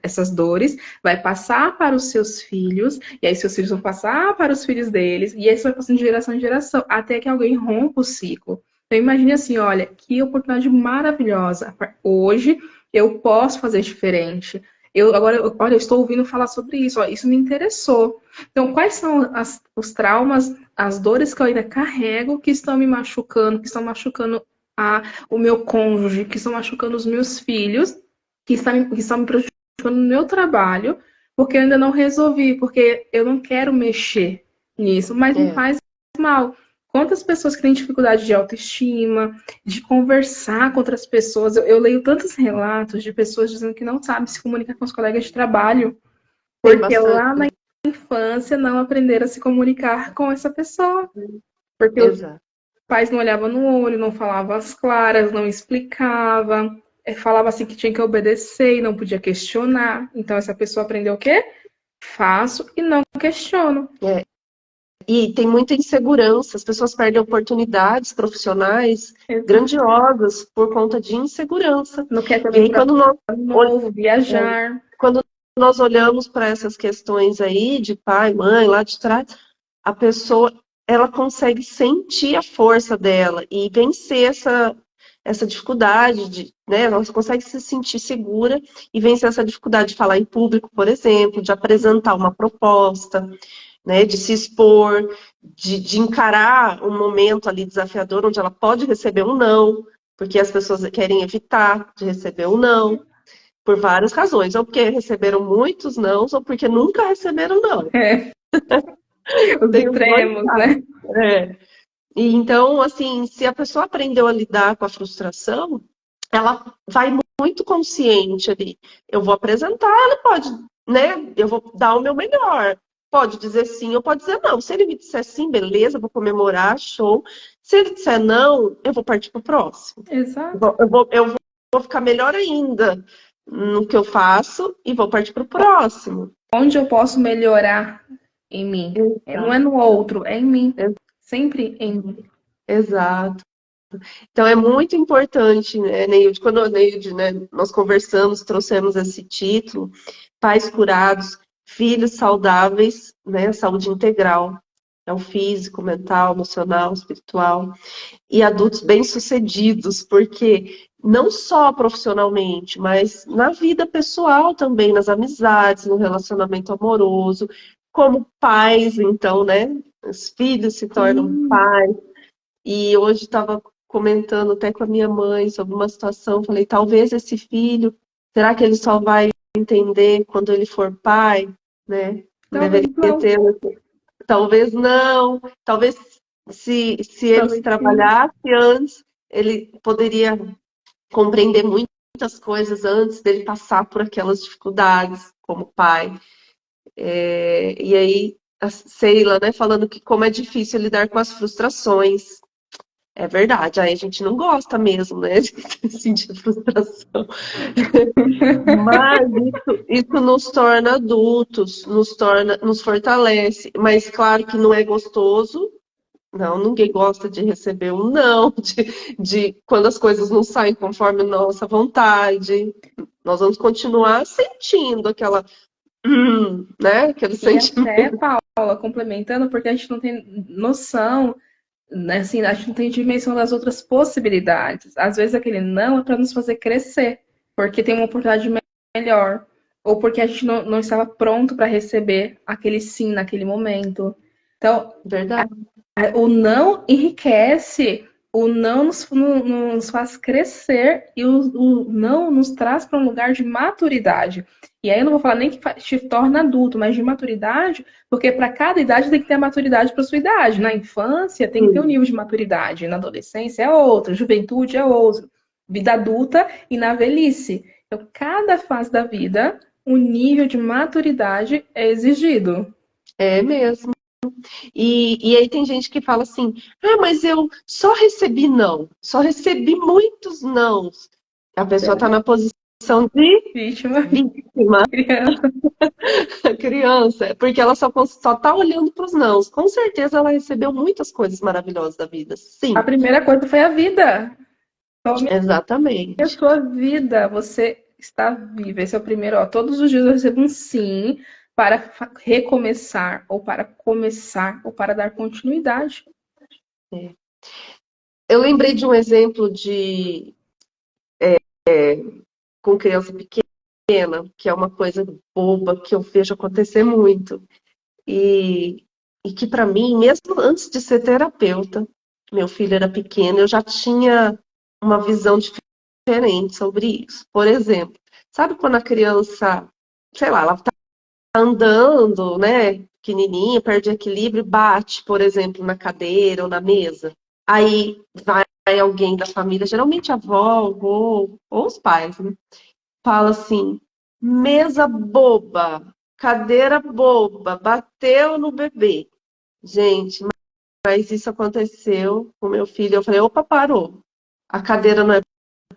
essas dores, vai passar para os seus filhos, e aí seus filhos vão passar para os filhos deles, e isso vai passando de geração em geração, até que alguém rompa o ciclo. Então imagine assim, olha, que oportunidade maravilhosa. Hoje eu posso fazer diferente. Olha, eu estou ouvindo falar sobre isso, ó, isso me interessou. Então, quais são os traumas, as dores que eu ainda carrego que estão me machucando, que estão machucando o meu cônjuge, que estão machucando os meus filhos, que estão me prejudicando no meu trabalho, porque eu ainda não resolvi, porque eu não quero mexer nisso, mas me faz mal. Quantas pessoas que têm dificuldade de autoestima, de conversar com outras pessoas? Eu leio tantos relatos de pessoas dizendo que não sabem se comunicar com os colegas de trabalho, Tem porque bastante. lá na infância não aprenderam a se comunicar com essa pessoa, porque os Exato. pais não olhavam no olho, não falavam as claras, não explicava, falava assim que tinha que obedecer e não podia questionar. Então essa pessoa aprendeu o quê? Faço e não questiono. E tem muita insegurança, as pessoas perdem oportunidades profissionais Exato. grandiosas por conta de insegurança. Não quer E também aí, quando nós, novo, viajar. quando nós olhamos para essas questões aí de pai, mãe, lá de trás, a pessoa ela consegue sentir a força dela e vencer essa dificuldade né? Ela consegue se sentir segura e vencer essa dificuldade de falar em público, por exemplo, de apresentar uma proposta, né, de se expor, de encarar um momento ali desafiador onde ela pode receber um não, porque as pessoas querem evitar de receber um não, por várias razões, ou porque receberam muitos nãos, ou porque nunca receberam não. É, os Tem os dois extremos, casos. né? E então, assim, se a pessoa aprendeu a lidar com a frustração, ela vai muito consciente ali. Eu vou apresentar, ela pode, né? Eu vou dar o meu melhor. Pode dizer sim ou pode dizer não. Se ele me disser sim, beleza, vou comemorar, show. Se ele disser não, eu vou partir para o próximo. Exato. Eu vou ficar melhor ainda no que eu faço e vou partir para o próximo. Onde eu posso melhorar em mim? Não é no outro, é em mim. Sempre em mim. Exato. Então é muito importante, né, Neide? Quando a Neide, né, nós conversamos, trouxemos esse título, Pais Curados, Filhos Saudáveis, né, saúde integral. É o físico, mental, emocional, espiritual. E adultos bem-sucedidos, porque não só profissionalmente, mas na vida pessoal também, nas amizades, no relacionamento amoroso, como pais, então, né? Os filhos se tornam pais. E hoje estava comentando até com a minha mãe sobre uma situação, falei, talvez esse filho, será que ele só vai entender quando ele for pai, né? Talvez Deveria não. ter, talvez não, talvez se ele se Talvez sim. trabalhasse antes, ele poderia compreender muitas coisas antes dele passar por aquelas dificuldades como pai. E aí a Sheila, né, falando que como é difícil lidar com as frustrações. É verdade, aí a gente não gosta mesmo, né, de sentir frustração. Mas isso nos torna adultos, nos fortalece. Mas claro que não é gostoso. Não, ninguém gosta de receber um não, de quando as coisas não saem conforme nossa vontade. Nós vamos continuar sentindo né, aquele E até, sentimento. Paula, complementando, porque a gente não tem noção, né, assim, a gente não tem dimensão das outras possibilidades. Às vezes aquele não é para nos fazer crescer, porque tem uma oportunidade melhor, ou porque a gente não estava pronto para receber aquele sim naquele momento. Então, Verdade. o não enriquece, o não nos faz crescer e o não nos traz para um lugar de maturidade. E aí eu não vou falar nem que te torna adulto, mas de maturidade, porque para cada idade tem que ter a maturidade para sua idade. Na infância tem que ter um nível de maturidade, na adolescência é outro, juventude é outro, vida adulta e na velhice. Então, cada fase da vida, o nível de maturidade é exigido. É mesmo. E aí tem gente que fala assim, mas eu só recebi não, só recebi muitos nãos. A pessoa está na posição de Vítima, vítima, criança. criança, porque ela só está olhando para os nãos. Com certeza ela recebeu muitas coisas maravilhosas da vida, A sim, primeira coisa foi a vida. Tome a exatamente. sua vida. Você está viva. Esse é o primeiro. Ó, todos os dias eu recebo um sim para recomeçar, ou para começar, ou para dar continuidade. É. Eu lembrei de um exemplo com criança pequena, que é uma coisa boba que eu vejo acontecer muito. E, e que para mim, mesmo antes de ser terapeuta, meu filho era pequeno, eu já tinha uma visão diferente sobre isso. Por exemplo, sabe quando a criança, sei lá, ela está andando, né, pequenininha, perde equilíbrio, bate, por exemplo, na cadeira ou na mesa. Aí vai alguém da família, geralmente a avó, o avô, ou os pais, né? Fala assim: mesa boba, cadeira boba, bateu no bebê. Gente, mas isso aconteceu com meu filho. Eu falei: opa, parou. A cadeira não é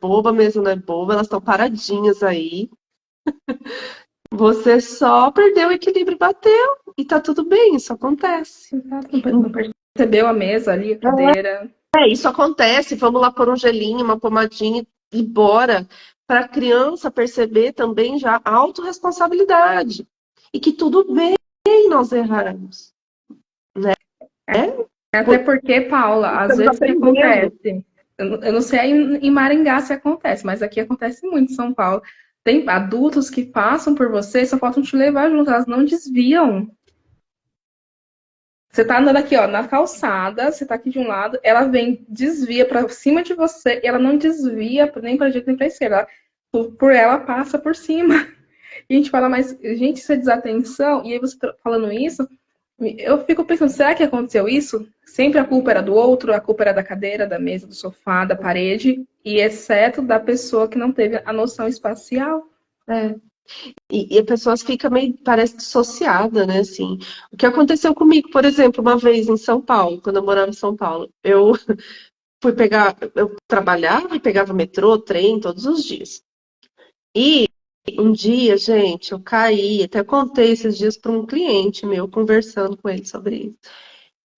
boba, a mesa não é boba, elas estão paradinhas aí. Você só perdeu o equilíbrio e bateu. E tá tudo bem, isso acontece. Não percebeu a mesa ali, a cadeira. Isso acontece. Vamos lá pôr um gelinho, uma pomadinha e bora. Para a criança perceber também já a autorresponsabilidade. E que tudo bem nós errarmos. Né? Até porque, Paula, às Estamos vezes o que aprendendo. acontece? Eu não sei aí em Maringá se acontece, mas aqui acontece muito em São Paulo. Tem adultos que passam por você e só faltam te levar junto, elas não desviam. Você tá andando aqui, ó, na calçada, você tá aqui de um lado, ela vem, desvia pra cima de você, e ela não desvia nem pra direita nem pra esquerda. Por ela passa por cima. E a gente fala, mas, gente, isso é desatenção. E aí você tá falando isso, eu fico pensando, será que aconteceu isso? Sempre a culpa era do outro, a culpa era da cadeira, da mesa, do sofá, da parede, e exceto da pessoa que não teve a noção espacial. É. E a pessoa fica meio, parece dissociada, né? Assim, o que aconteceu comigo, por exemplo, uma vez em São Paulo, quando eu morava em São Paulo, eu eu trabalhava e pegava metrô, trem todos os dias. E um dia, gente, eu caí, até contei esses dias para um cliente meu, conversando com ele sobre isso.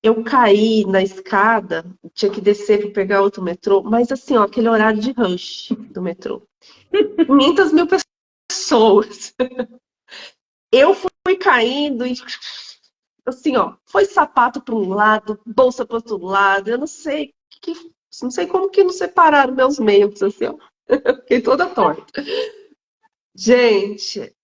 Eu caí na escada, tinha que descer para pegar outro metrô, mas assim, ó, aquele horário de rush do metrô. 500 mil pessoas. Eu fui caindo e assim, ó, foi sapato para um lado, bolsa para outro lado, eu que, não sei como que não separaram meus membros, assim, ó. Eu fiquei toda torta. Gente,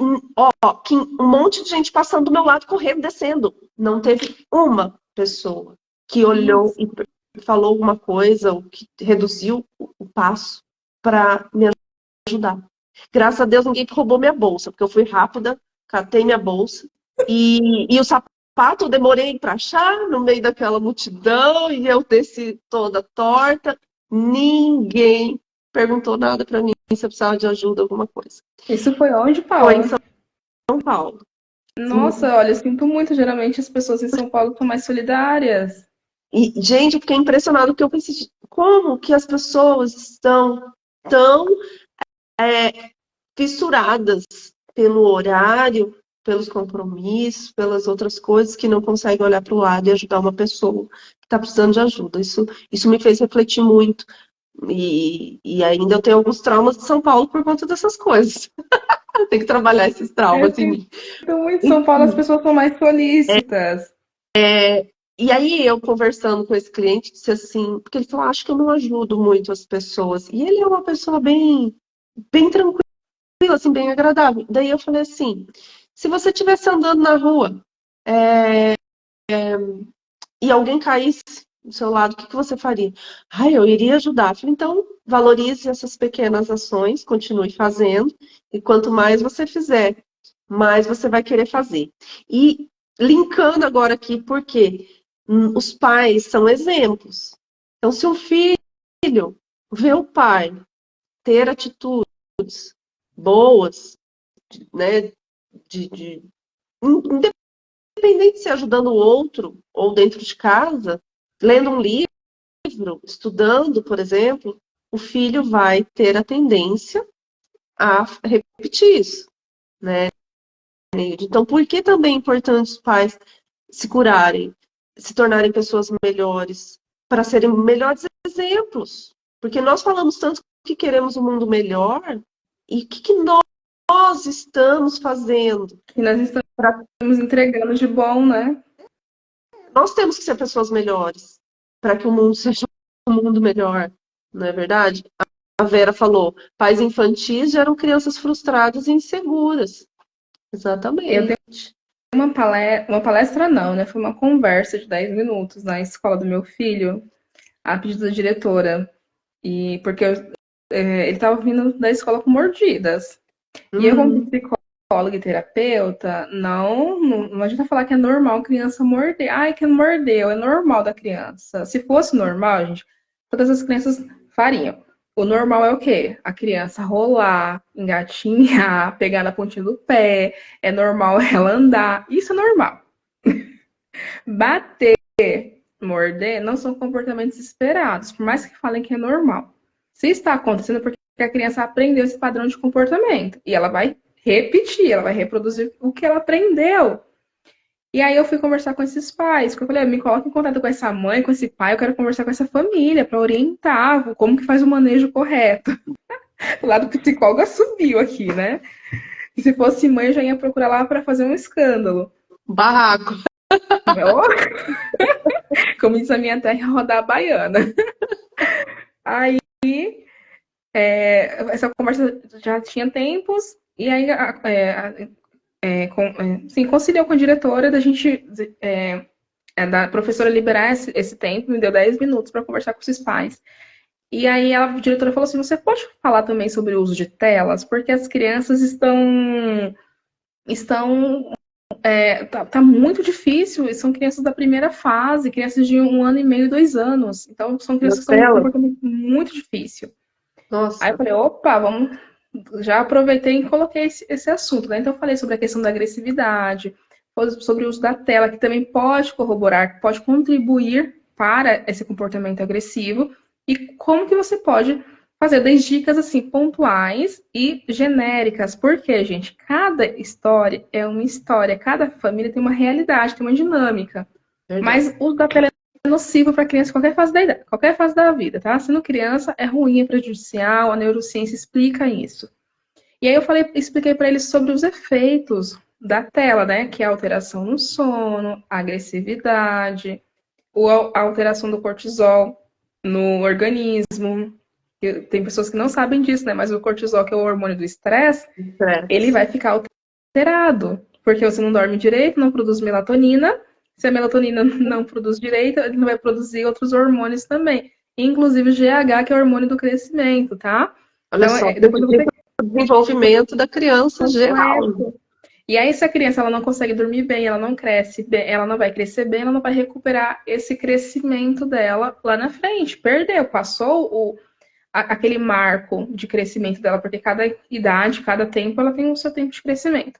um monte de gente passando do meu lado, correndo, descendo. Não teve uma pessoa que olhou e falou alguma coisa, ou que reduziu o passo para me ajudar. Graças a Deus ninguém roubou minha bolsa, porque eu fui rápida, catei minha bolsa. E o sapato eu demorei para achar no meio daquela multidão, e eu desci toda torta. Ninguém perguntou nada para mim se eu precisava de ajuda, alguma coisa. Isso foi onde, Foi em Paula? São Paulo. Nossa, olha, eu sinto muito. Geralmente as pessoas em São Paulo são mais solidárias. E, gente, eu fiquei impressionada porque eu pensei, como que as pessoas estão tão fissuradas pelo horário, pelos compromissos, pelas outras coisas, que não conseguem olhar para o lado e ajudar uma pessoa que está precisando de ajuda. Isso me fez refletir muito. E ainda eu tenho alguns traumas de São Paulo por conta dessas coisas. Eu tenho que trabalhar esses Eu traumas em sinto mim. muito, em São Paulo as pessoas são mais solícitas. E aí eu conversando com esse cliente, disse assim, porque ele falou, acho que eu não ajudo muito as pessoas. E ele é uma pessoa bem tranquila, assim, bem agradável. Daí eu falei assim, se você estivesse andando na rua e alguém caísse do seu lado, o que você faria? Ah, eu iria ajudar. Eu falei, então, valorize essas pequenas ações, continue fazendo, e quanto mais você fizer, mais você vai querer fazer. E linkando agora aqui, porque os pais são exemplos. Então, se um filho vê o pai ter atitudes boas, né, de independente de se ajudando o outro ou dentro de casa, lendo um livro, estudando, por exemplo, o filho vai ter a tendência a repetir isso, né? Então, por que também é importante os pais se curarem, se tornarem pessoas melhores, para serem melhores exemplos? Porque nós falamos tanto que queremos um mundo melhor, e o que nós estamos fazendo? E nós estamos entregando de bom, né? Nós temos que ser pessoas melhores para que o mundo seja um mundo melhor, não é verdade? A Vera falou, pais infantis geram crianças frustradas e inseguras. Eu tenho Exatamente. uma palestra não, né? Foi uma conversa de 10 minutos na escola do meu filho, a pedido da diretora. E porque ele estava vindo da escola com mordidas. E eu, como Uhum. psicóloga e terapeuta, não adianta falar que é normal criança morder. Ai, que mordeu, é normal da criança. Se fosse normal, gente, todas as crianças fariam. O normal é o quê? A criança rolar, engatinhar, pegar na pontinha do pé. É normal ela andar. Isso é normal. Bater, morder, não são comportamentos esperados, por mais que falem que é normal. Se está acontecendo, é porque a criança aprendeu esse padrão de comportamento. E ela vai repetir, ela vai reproduzir o que ela aprendeu. E aí eu fui conversar com esses pais, porque eu falei, me coloca em contato com essa mãe, com esse pai, eu quero conversar com essa família para orientar como que faz o manejo correto. O lado psicólogo subiu aqui, né? E se fosse mãe, eu já ia procurar lá para fazer um escândalo. Barraco. Como diz a minha terra, rodar a baiana. Aí essa conversa já tinha tempos, e aí conciliou com a diretora da gente, da professora liberar esse tempo, me deu 10 minutos para conversar com esses pais. E aí a diretora falou assim, você pode falar também sobre o uso de telas? Porque as crianças tá muito difícil, são crianças da primeira fase, crianças de 1 ano e meio, 2 anos. Então, são crianças que estão com um Marcela? comportamento muito difícil. Aí eu Nossa. falei, opa, vamos. Já aproveitei e coloquei esse assunto, né? Então eu falei sobre a questão da agressividade, sobre o uso da tela, que também pode corroborar, pode contribuir para esse comportamento agressivo, e como que você pode fazer 10 dicas assim pontuais e genéricas. Porque, gente, cada história é uma história, cada família tem uma realidade, tem uma dinâmica. Verdade. Mas o uso da tela é nocivo para criança em qualquer fase da idade, qualquer fase da vida, tá? Sendo criança é ruim, é prejudicial, a neurociência explica isso. E aí eu expliquei para eles sobre os efeitos da tela, né? Que é a alteração no sono, a agressividade, a alteração do cortisol no organismo. Tem pessoas que não sabem disso, né? Mas o cortisol, que é o hormônio do estresse, ele vai ficar alterado, porque você não dorme direito, não produz melatonina. Se a melatonina não produz direito, ele não vai produzir outros hormônios também, inclusive o GH, que é o hormônio do crescimento, tá? Olha Então, só, depois eu vou ter o desenvolvimento da criança em geral. completo. E aí, se a criança ela não consegue dormir bem, ela não cresce bem, ela não vai crescer bem, ela não vai recuperar esse crescimento dela lá na frente. Perdeu, passou aquele marco de crescimento dela, porque cada idade, cada tempo, ela tem o seu tempo de crescimento.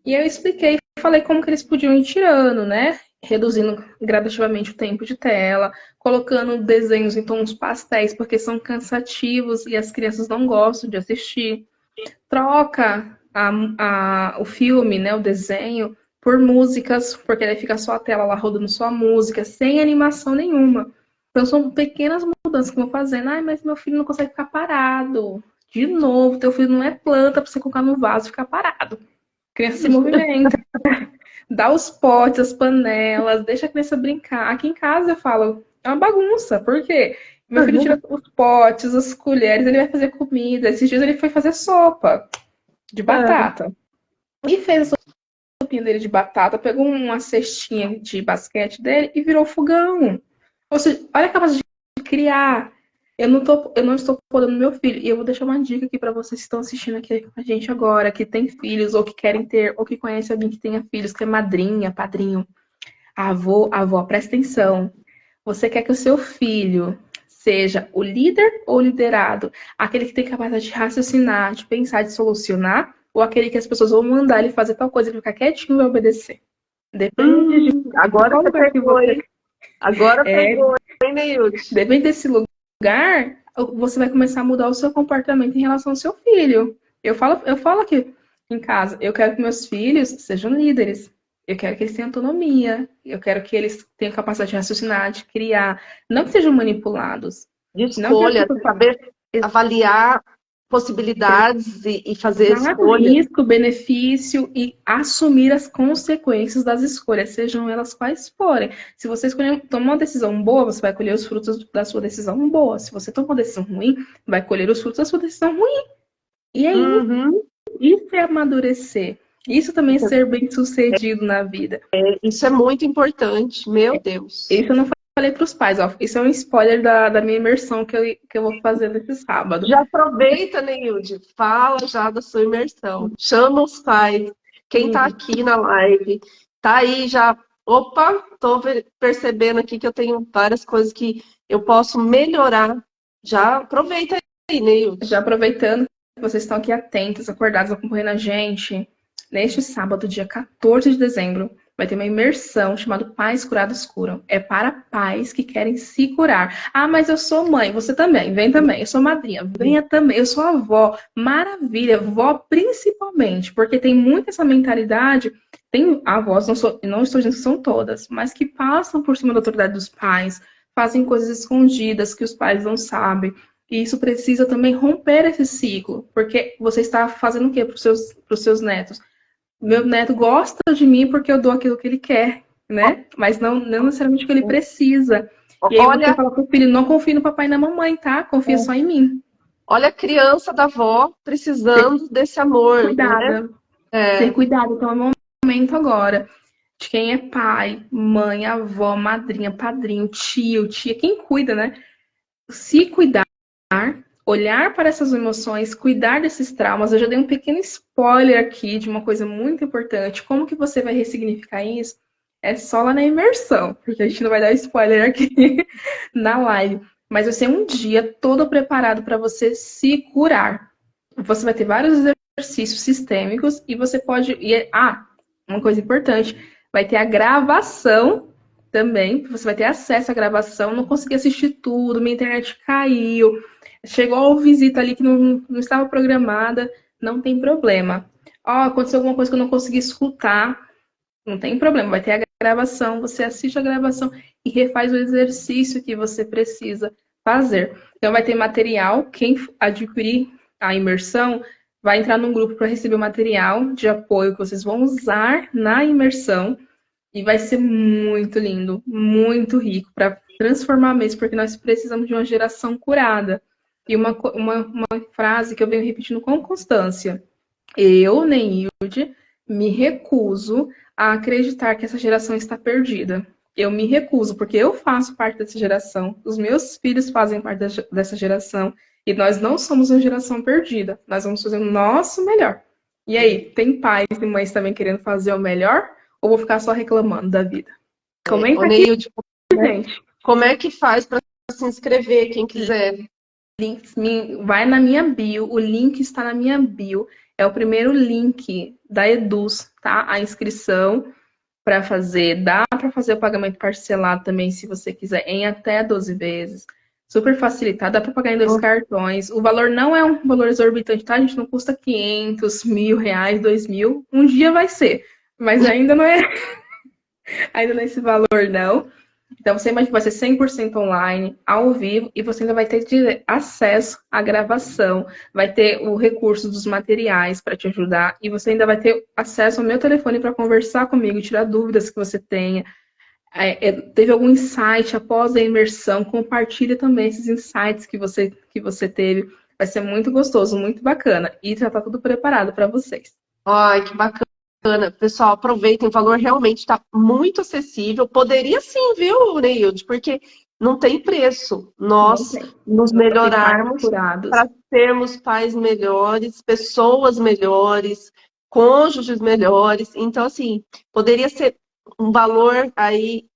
E eu expliquei, falei como que eles podiam ir tirando, né? reduzindo gradativamente o tempo de tela, colocando desenhos em tons pastéis, porque são cansativos e as crianças não gostam de assistir. Troca o filme, né, o desenho, por músicas, porque aí fica só a tela lá rodando só a música, sem animação nenhuma. Então são pequenas mudanças que vão fazendo. Ai, mas meu filho não consegue ficar parado. De novo, teu filho não é planta para você colocar no vaso e ficar parado. A criança se movimenta. Dá os potes, as panelas, deixa a criança brincar. Aqui em casa eu falo, é uma bagunça. Por quê? Meu filho tira os potes, as colheres, ele vai fazer comida. Esses dias ele foi fazer sopa de batata. E fez a sopinha dele de batata, pegou uma cestinha de basquete dele e virou fogão. Ou seja, olha a capacidade de criar. Eu não estou podando meu filho. E eu vou deixar uma dica aqui para vocês que estão assistindo aqui com a gente agora, que tem filhos, ou que querem ter, ou que conhecem alguém que tenha filhos, que é madrinha, padrinho. Avó, presta atenção. Você quer que o seu filho seja o líder ou o liderado? Aquele que tem capacidade de raciocinar, de pensar, de solucionar? Ou aquele que as pessoas vão mandar ele fazer tal coisa, ele ficar quietinho e vai obedecer? Depende de Agora você pegou, hein? Agora pegou, hein, Neilde? Depende desse lugar, você vai começar a mudar o seu comportamento em relação ao seu filho. Eu falo aqui em casa, eu quero que meus filhos sejam líderes. Eu quero que eles tenham autonomia. Eu quero que eles tenham capacidade de raciocinar, de criar. Não que sejam manipulados. De escolha, saber avaliar possibilidades e fazer escolhas. Risco, benefício e assumir as consequências das escolhas, sejam elas quais forem. Se você tomar uma decisão boa, você vai colher os frutos da sua decisão boa. Se você tomar uma decisão ruim, vai colher os frutos da sua decisão ruim. E aí, isso é amadurecer. Isso também é ser bem-sucedido na vida. Isso é muito importante, meu Deus. Isso eu não falei para os pais, ó. Isso é um spoiler da minha imersão que eu vou fazer nesse sábado. Já aproveita, Neilde, fala já da sua imersão. Chama os pais. Quem tá aqui na live, tá aí já. Opa, tô percebendo aqui que eu tenho várias coisas que eu posso melhorar. Já aproveita aí, Neilde. Já aproveitando que vocês estão aqui atentos, acordados, acompanhando a gente, neste sábado, dia 14 de dezembro, vai ter uma imersão chamada Pais Curados Curam. É para pais que querem se curar. Ah, mas eu sou mãe, você também, vem também. Eu sou madrinha, venha também. Eu sou avó, maravilha, vó principalmente, porque tem muito essa mentalidade. Tem avós, não estou dizendo que são todas, mas que passam por cima da autoridade dos pais, fazem coisas escondidas que os pais não sabem. E isso precisa também romper esse ciclo, porque você está fazendo o quê para os seus netos? Meu neto gosta de mim porque eu dou aquilo que ele quer, né? Mas não necessariamente o que ele precisa. E aí você fala pro filho, não confie no papai e na mamãe, tá? Confia só em mim. Olha a criança da avó precisando desse amor. Cuidado. Né? Ter cuidado, então é o momento agora. De quem é pai, mãe, avó, madrinha, padrinho, tio, tia, quem cuida, né? Se cuidar, olhar para essas emoções, cuidar desses traumas. Eu já dei um pequeno spoiler aqui de uma coisa muito importante. Como que você vai ressignificar isso? É só lá na imersão, porque a gente não vai dar spoiler aqui na live. Mas vai ser um dia todo preparado para você se curar. Você vai ter vários exercícios sistêmicos e você pode... uma coisa importante, vai ter a gravação também. Você vai ter acesso à gravação. Não consegui assistir tudo, minha internet caiu. Chegou visita ali que não estava programada, não tem problema. Aconteceu alguma coisa que eu não consegui escutar, não tem problema, vai ter a gravação, você assiste a gravação e refaz o exercício que você precisa fazer. Então vai ter material, quem adquirir a imersão vai entrar num grupo para receber o material de apoio que vocês vão usar na imersão e vai ser muito lindo, muito rico para transformar mesmo, porque nós precisamos de uma geração curada. E uma frase que eu venho repetindo com constância. Eu, Neilde, me recuso a acreditar que essa geração está perdida. Eu me recuso, porque eu faço parte dessa geração, os meus filhos fazem parte dessa geração, e nós não somos uma geração perdida. Nós vamos fazer o nosso melhor. E aí, tem pais e mães também querendo fazer o melhor? Ou vou ficar só reclamando da vida? Comenta aqui, Neilde, gente. Como é que faz para se inscrever, quem quiser? Vai na minha bio, o link está na minha bio. É o primeiro link da Eduz, tá? A inscrição. para fazer. Dá para fazer o pagamento parcelado também, se você quiser, em até 12 vezes. Super facilitado, dá para pagar em 2 cartões. O valor não é um valor exorbitante, tá? A gente não custa 500, R$ 1.000, 2.000. Um dia vai ser, mas ainda não é, ainda não é esse valor, não. Então, você imagina que vai ser 100% online, ao vivo, e você ainda vai ter acesso à gravação, vai ter o recurso dos materiais para te ajudar, e você ainda vai ter acesso ao meu telefone para conversar comigo, tirar dúvidas que você tenha. Teve algum insight após a imersão, compartilha também esses insights que você teve. Vai ser muito gostoso, muito bacana. E já está tudo preparado para vocês. Ai, que bacana. Pessoal, aproveitem, o valor realmente está muito acessível. Poderia sim, viu, Neilde? Porque não tem preço. Nós nos melhorarmos para sermos pais melhores, pessoas melhores, cônjuges melhores. Então, assim, poderia ser um valor aí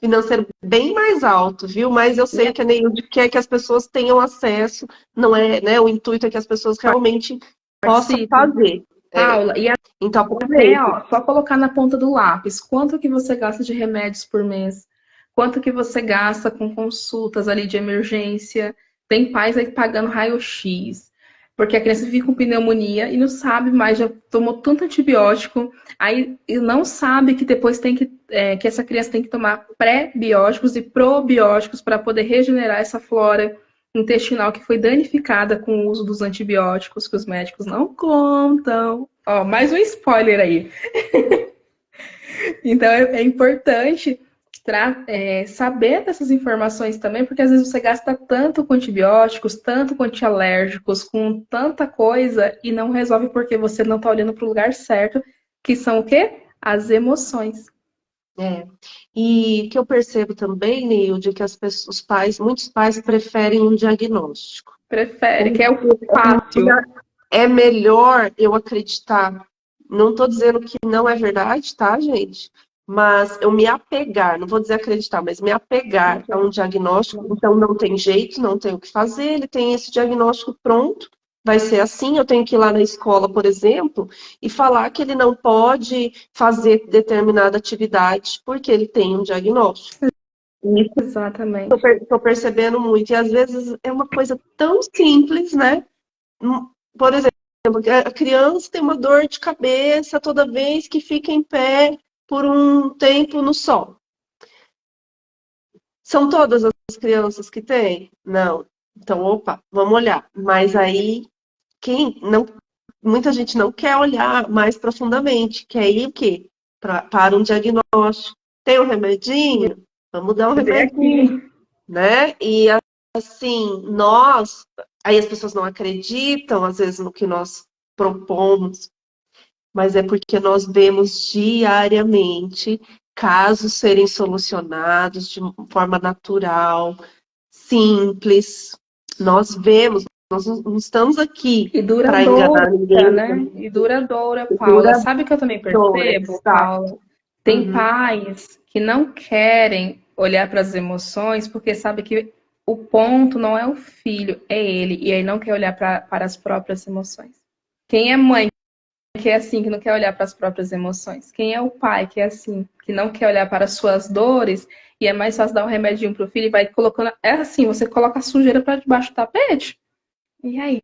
financeiro bem mais alto, viu? Mas eu sei que a Neilde quer que as pessoas tenham acesso, não é, né? O intuito é que as pessoas realmente possam fazer. Paula, e então, até, ó, só colocar na ponta do lápis quanto que você gasta de remédios por mês, quanto que você gasta com consultas ali de emergência. Tem pais aí pagando raio-x, porque a criança vive com pneumonia e não sabe mais, já tomou tanto antibiótico, aí não sabe que depois que essa criança tem que tomar pré-bióticos e probióticos para poder regenerar essa flora intestinal que foi danificada com o uso dos antibióticos, que os médicos não contam. Ó, mais um spoiler aí. Então é importante saber dessas informações também, porque às vezes você gasta tanto com antibióticos, tanto com antialérgicos, com tanta coisa e não resolve porque você não está olhando para o lugar certo, que são o quê? As emoções. E o que eu percebo também, Neilde, é que os pais, muitos pais preferem um diagnóstico. Prefere, que é o fácil. É melhor eu acreditar. Não estou dizendo que não é verdade, tá, gente? Mas eu me apegar, não vou dizer acreditar, mas me apegar a um diagnóstico, então não tem jeito, não tem o que fazer, ele tem esse diagnóstico pronto, vai ser assim, eu tenho que ir lá na escola, por exemplo, e falar que ele não pode fazer determinada atividade porque ele tem um diagnóstico. Isso, exatamente. Estou percebendo muito, e às vezes é uma coisa tão simples, né? Por exemplo, a criança tem uma dor de cabeça toda vez que fica em pé por um tempo no sol. São todas as crianças que têm? Não. Então, opa, vamos olhar. Mas aí, muita gente não quer olhar mais profundamente. Quer ir o quê? Para um diagnóstico. Tem um remedinho? Vamos dar um remedinho. Né? E assim, aí as pessoas não acreditam, às vezes, no que nós propomos, mas é porque nós vemos diariamente casos serem solucionados de forma natural, simples. Nós vemos, nós não estamos aqui para enganar ninguém. Né? E duradoura, Paula. Sabe o que eu também percebo, Paula? Tem pais que não querem olhar para as emoções porque sabe que o ponto não é o filho, é ele. E aí não quer olhar para as próprias emoções. Quem é mãe que é assim, que não quer olhar para as próprias emoções? Quem é o pai que é assim, que não quer olhar para as suas dores e é mais fácil dar um remedinho pro filho e vai colocando... É assim, você coloca a sujeira para debaixo do tapete. E aí?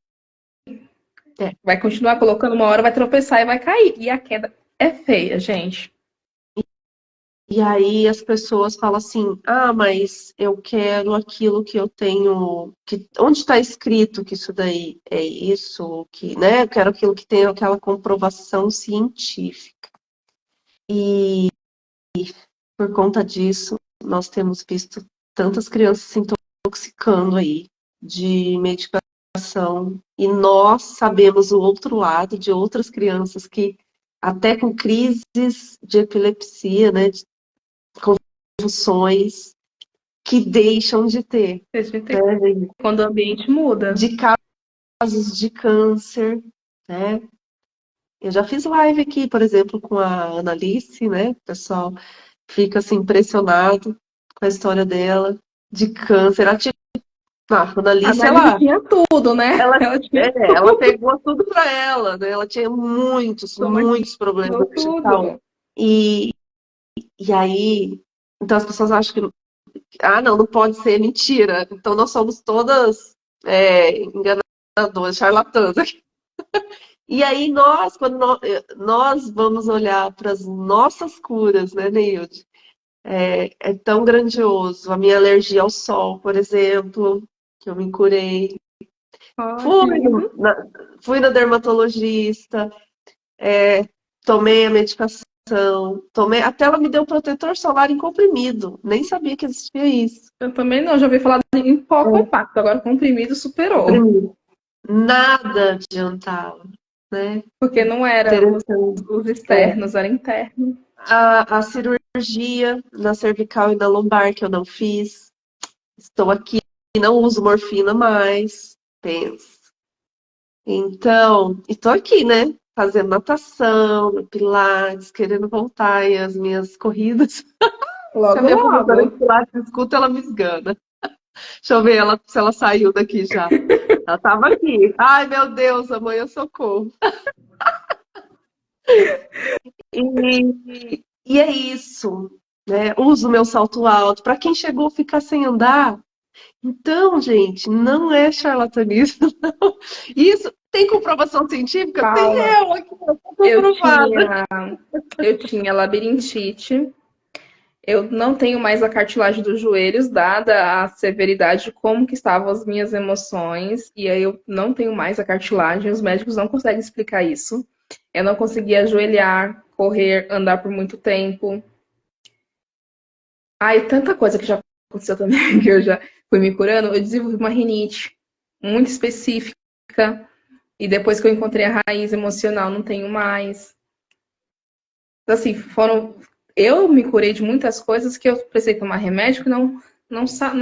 Vai continuar colocando, uma hora vai tropeçar e vai cair. E a queda é feia, gente. E aí as pessoas falam assim, mas eu quero aquilo que eu tenho, onde está escrito que isso daí é isso, que, né? Eu quero aquilo que tem aquela comprovação científica. E por conta disso, nós temos visto tantas crianças se intoxicando aí de medicação. E nós sabemos o outro lado de outras crianças que até com crises de epilepsia, né? Convulsões que deixam de ter. Né? Quando o ambiente muda. De casos de câncer, né? Eu já fiz live aqui, por exemplo, com a Analice, né? O pessoal fica assim impressionado com a história dela de câncer. A Analice, ela tinha tudo, né? Ela pegou tudo para ela, né? Ela tinha muitos problemas de saúde. E e aí, então as pessoas acham que, não pode ser mentira. Então nós somos todas enganadoras, charlatãs. E aí quando nós vamos olhar para as nossas curas, né, Neilde? É tão grandioso. A minha alergia ao sol, por exemplo, que eu me curei. Ai, que Fui, lindo. fui na dermatologista, tomei a medicação, até ela me deu protetor solar em comprimido. Nem sabia que existia isso. Eu também não, já ouvi falar em pó compacto, agora comprimido superou. Comprimido. Nada adiantava, né? Porque não era Interessante. os externos, era interno. A cirurgia na cervical e na lombar que eu não fiz. Estou aqui, não uso morfina mais. Pensa. Então, estou aqui, né? Fazendo natação, pilates, querendo voltar aí às minhas corridas. Se a Logo, minha professora de logo. pilates escuta, ela me esgana. Deixa eu ver se ela saiu daqui já. Ela estava aqui. Ai, meu Deus, amanhã socorro. E é isso, né? Uso meu salto alto. Para quem chegou a ficar sem andar, então, gente, não é charlatanismo, não. Isso tem comprovação científica? Tem Paula, eu aqui, eu tô eu comprovada. tinha, eu tinha labirintite. Eu não tenho mais a cartilagem dos joelhos, dada a severidade de como que estavam as minhas emoções. E aí eu não tenho mais a cartilagem. Os médicos não conseguem explicar isso. Eu não conseguia ajoelhar, correr, andar por muito tempo. Ai, tanta coisa que já aconteceu também, que eu já fui me curando. Eu desenvolvi uma rinite muito específica. E depois que eu encontrei a raiz emocional, não tenho mais. Assim, eu me curei de muitas coisas que eu precisei tomar remédio que não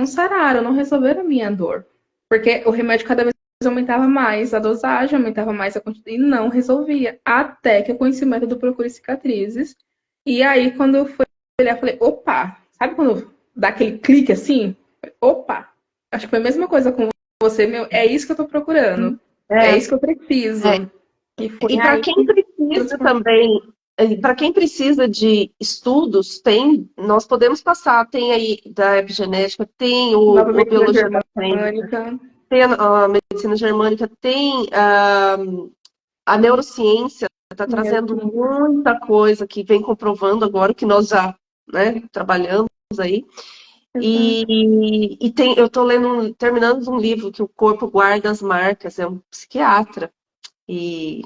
sararam, não resolveram a minha dor. Porque o remédio cada vez aumentava mais, a dosagem aumentava mais a quantidade e não resolvia. Até que eu conheci o método Procure Cicatrizes. E aí, quando eu fui olhar, eu falei, opa, sabe quando dá aquele clique assim? Opa, acho que foi a mesma coisa com você, meu, é isso que eu tô procurando. É É, isso que eu preciso. E foi e para aí quem que precisa transformou. também, para quem precisa de estudos, nós podemos passar, tem aí da epigenética, tem Nova o medicina biologia da crença, germânica. tem a medicina germânica, tem a neurociência, está trazendo Neurociência. muita coisa que vem comprovando agora o que nós já, né, trabalhamos aí. Exato. Eu estou terminando um livro que o corpo guarda as marcas, é um psiquiatra. E,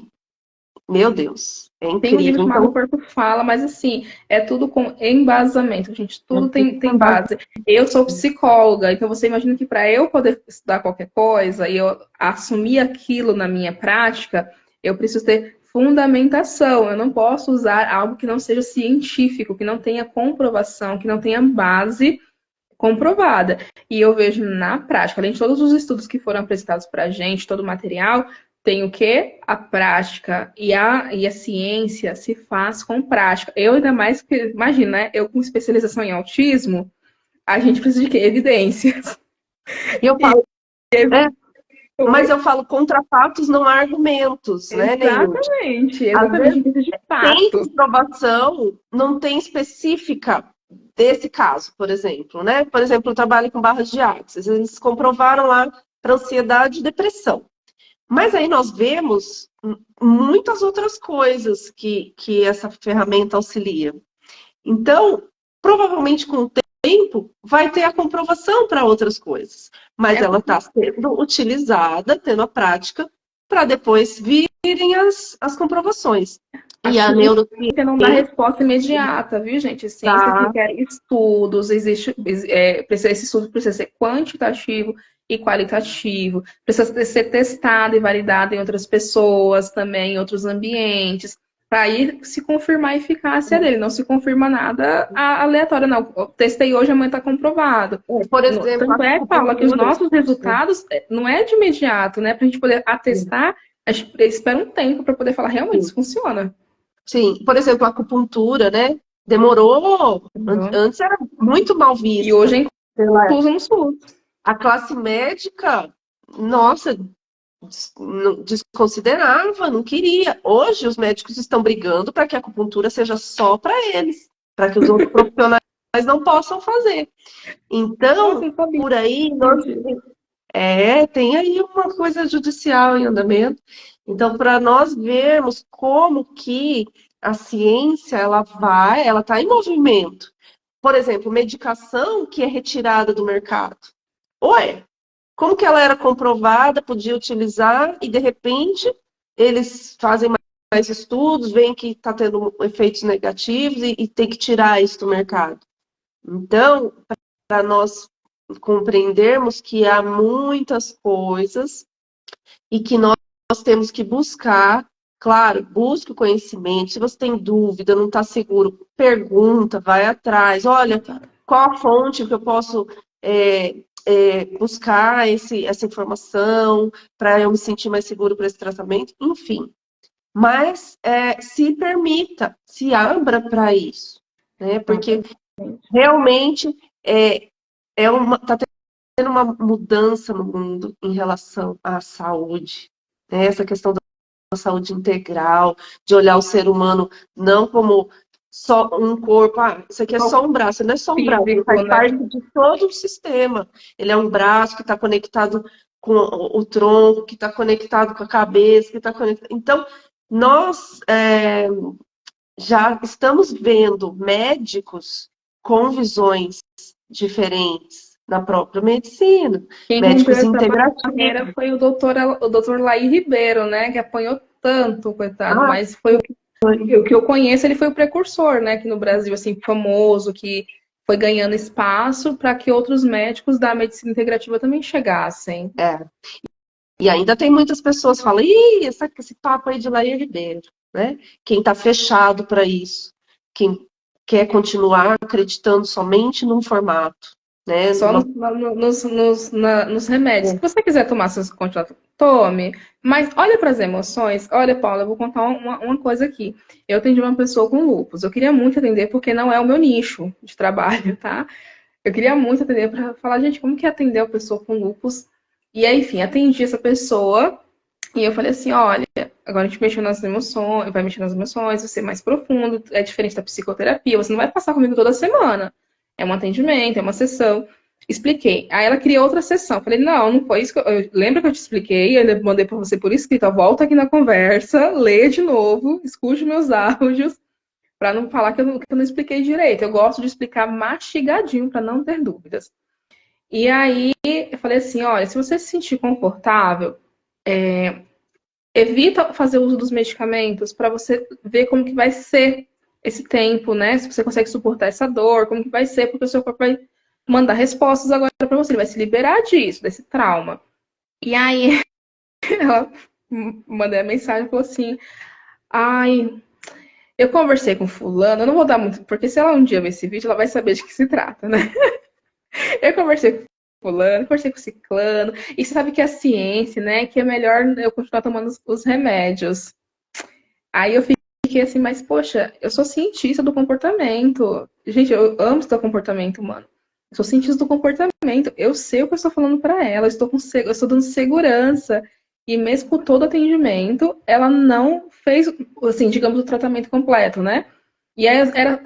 meu Deus, é Tem um livro incrível. chamado O Então, Corpo Fala, mas assim, é tudo com embasamento, gente. Tudo tem base. Eu sou psicóloga, então você imagina que para eu poder estudar qualquer coisa e eu assumir aquilo na minha prática, eu preciso ter fundamentação. Eu não posso usar algo que não seja científico, que não tenha comprovação, que não tenha base comprovada. E eu vejo na prática, além de todos os estudos que foram apresentados para a gente, todo o material, tem o quê? A prática. E a ciência se faz com prática. Eu ainda mais que, imagina, né? Eu com especialização em autismo, a gente precisa de quê? Evidências. e eu E falo, é, mas foi eu falo contra fatos, não argumentos, né, Neilde? exatamente, Às exatamente, a vezes gente precisa de tem fatos. comprovação, não tem específica desse caso, por exemplo, né? Por exemplo, eu trabalho com barras de Axis, eles comprovaram lá para ansiedade e depressão. Mas aí nós vemos muitas outras coisas que essa ferramenta auxilia. Então, provavelmente com o tempo, vai ter a comprovação para outras coisas. Mas É ela porque está sendo utilizada, tendo a prática, para depois virem as comprovações. a E a ciência neurociência não dá resposta imediata, viu, gente? A ciência está. requer estudos, esse estudo precisa ser quantitativo e qualitativo, precisa ser testado e validado em outras pessoas também, em outros ambientes, para aí se confirmar a eficácia dele. Não se confirma nada aleatório, não. Eu testei hoje, amanhã está comprovado. Por exemplo, a Tanto é, Paula, que os acupuntura. nossos resultados não é de imediato, né? Para a gente poder atestar, a gente espera um tempo para poder falar realmente isso funciona. Sim, por exemplo, a acupuntura, né? Demorou. Uhum. Antes era muito mal E vista hoje é pela incluso no SUS. a classe médica. Nossa, desconsiderava, não queria. Hoje os médicos estão brigando para que a acupuntura seja só para eles. para que os outros profissionais não possam fazer. Então, Nossa, sabia. por aí, tem aí uma coisa judicial em andamento. Então, para nós vermos como que a ciência, ela está em movimento. Por exemplo, medicação que é retirada do mercado. Ué, como que ela era comprovada, podia utilizar, e de repente eles fazem mais estudos, veem que está tendo efeitos negativos e tem que tirar isso do mercado. Então, para nós compreendermos que há muitas coisas e que nós temos que buscar, claro, busque o conhecimento. Se você tem dúvida, não está seguro, pergunta, vai atrás. Olha, qual a fonte que eu posso buscar essa informação para eu me sentir mais seguro para esse tratamento? Enfim. Mas se permita, se abra para isso, né? Porque realmente está tendo uma mudança no mundo em relação à saúde, né? Essa questão da saúde integral, de olhar o ser humano não como só um corpo, isso aqui é só um braço, não é só um braço, ele faz parte de todo o sistema. Ele é um braço que está conectado com o tronco, que está conectado com a cabeça, que está conectado. Então, nós já estamos vendo médicos com visões diferentes na própria medicina. Quem Médicos rompeu essa integrativos. barreira foi o doutor Laí Ribeiro, né? Que apanhou tanto, coitado. Mas foi o que eu conheço, ele foi o precursor, né? Aqui no Brasil, assim, famoso, que foi ganhando espaço para que outros médicos da medicina integrativa também chegassem. E ainda tem muitas pessoas que falam, esse papo aí de Laí Ribeiro, né? Quem está fechado para isso, quem quer continuar acreditando somente num formato, né? Só nos remédios. Se você quiser tomar seus contratos, tome. Mas olha para as emoções. Olha, Paula, eu vou contar uma coisa aqui. Eu atendi uma pessoa com lúpus. Eu queria muito atender porque não é o meu nicho de trabalho, tá? Eu queria muito atender para falar, gente, como que é atender uma pessoa com lúpus? E aí, enfim, atendi essa pessoa e eu falei assim, olha, agora a gente mexeu nas emoções, vai mexer nas emoções, vai ser mais profundo, é diferente da psicoterapia, você não vai passar comigo toda semana. É um atendimento, é uma sessão. Expliquei. Aí ela criou outra sessão. Falei, não foi isso que lembra que eu te expliquei? Eu ainda mandei para você por escrito. Ó, volta aqui na conversa, lê de novo, escute meus áudios, para não falar que eu não expliquei direito. Eu gosto de explicar mastigadinho, para não ter dúvidas. E aí eu falei assim, olha, se você se sentir confortável, evita fazer uso dos medicamentos para você ver como que vai ser esse tempo, né? Se você consegue suportar essa dor, como que vai ser, porque o seu corpo vai mandar respostas agora para você, ele vai se liberar disso, desse trauma. E aí ela mandei a mensagem e falou assim, ai, eu conversei com fulano, eu não vou dar muito, porque se ela um dia ver esse vídeo, ela vai saber de que se trata, né? Eu conversei com fulano, conversei com ciclano, e você sabe que a ciência, né, que é melhor eu continuar tomando os remédios. Aí eu fiquei assim, mas poxa, eu sou cientista do comportamento. Gente, eu amo estudar comportamento humano. Eu sou cientista do comportamento. Eu sei o que eu estou falando para ela. Eu estou dando segurança. E mesmo com todo atendimento, ela não fez, assim, digamos, o tratamento completo, né? E aí era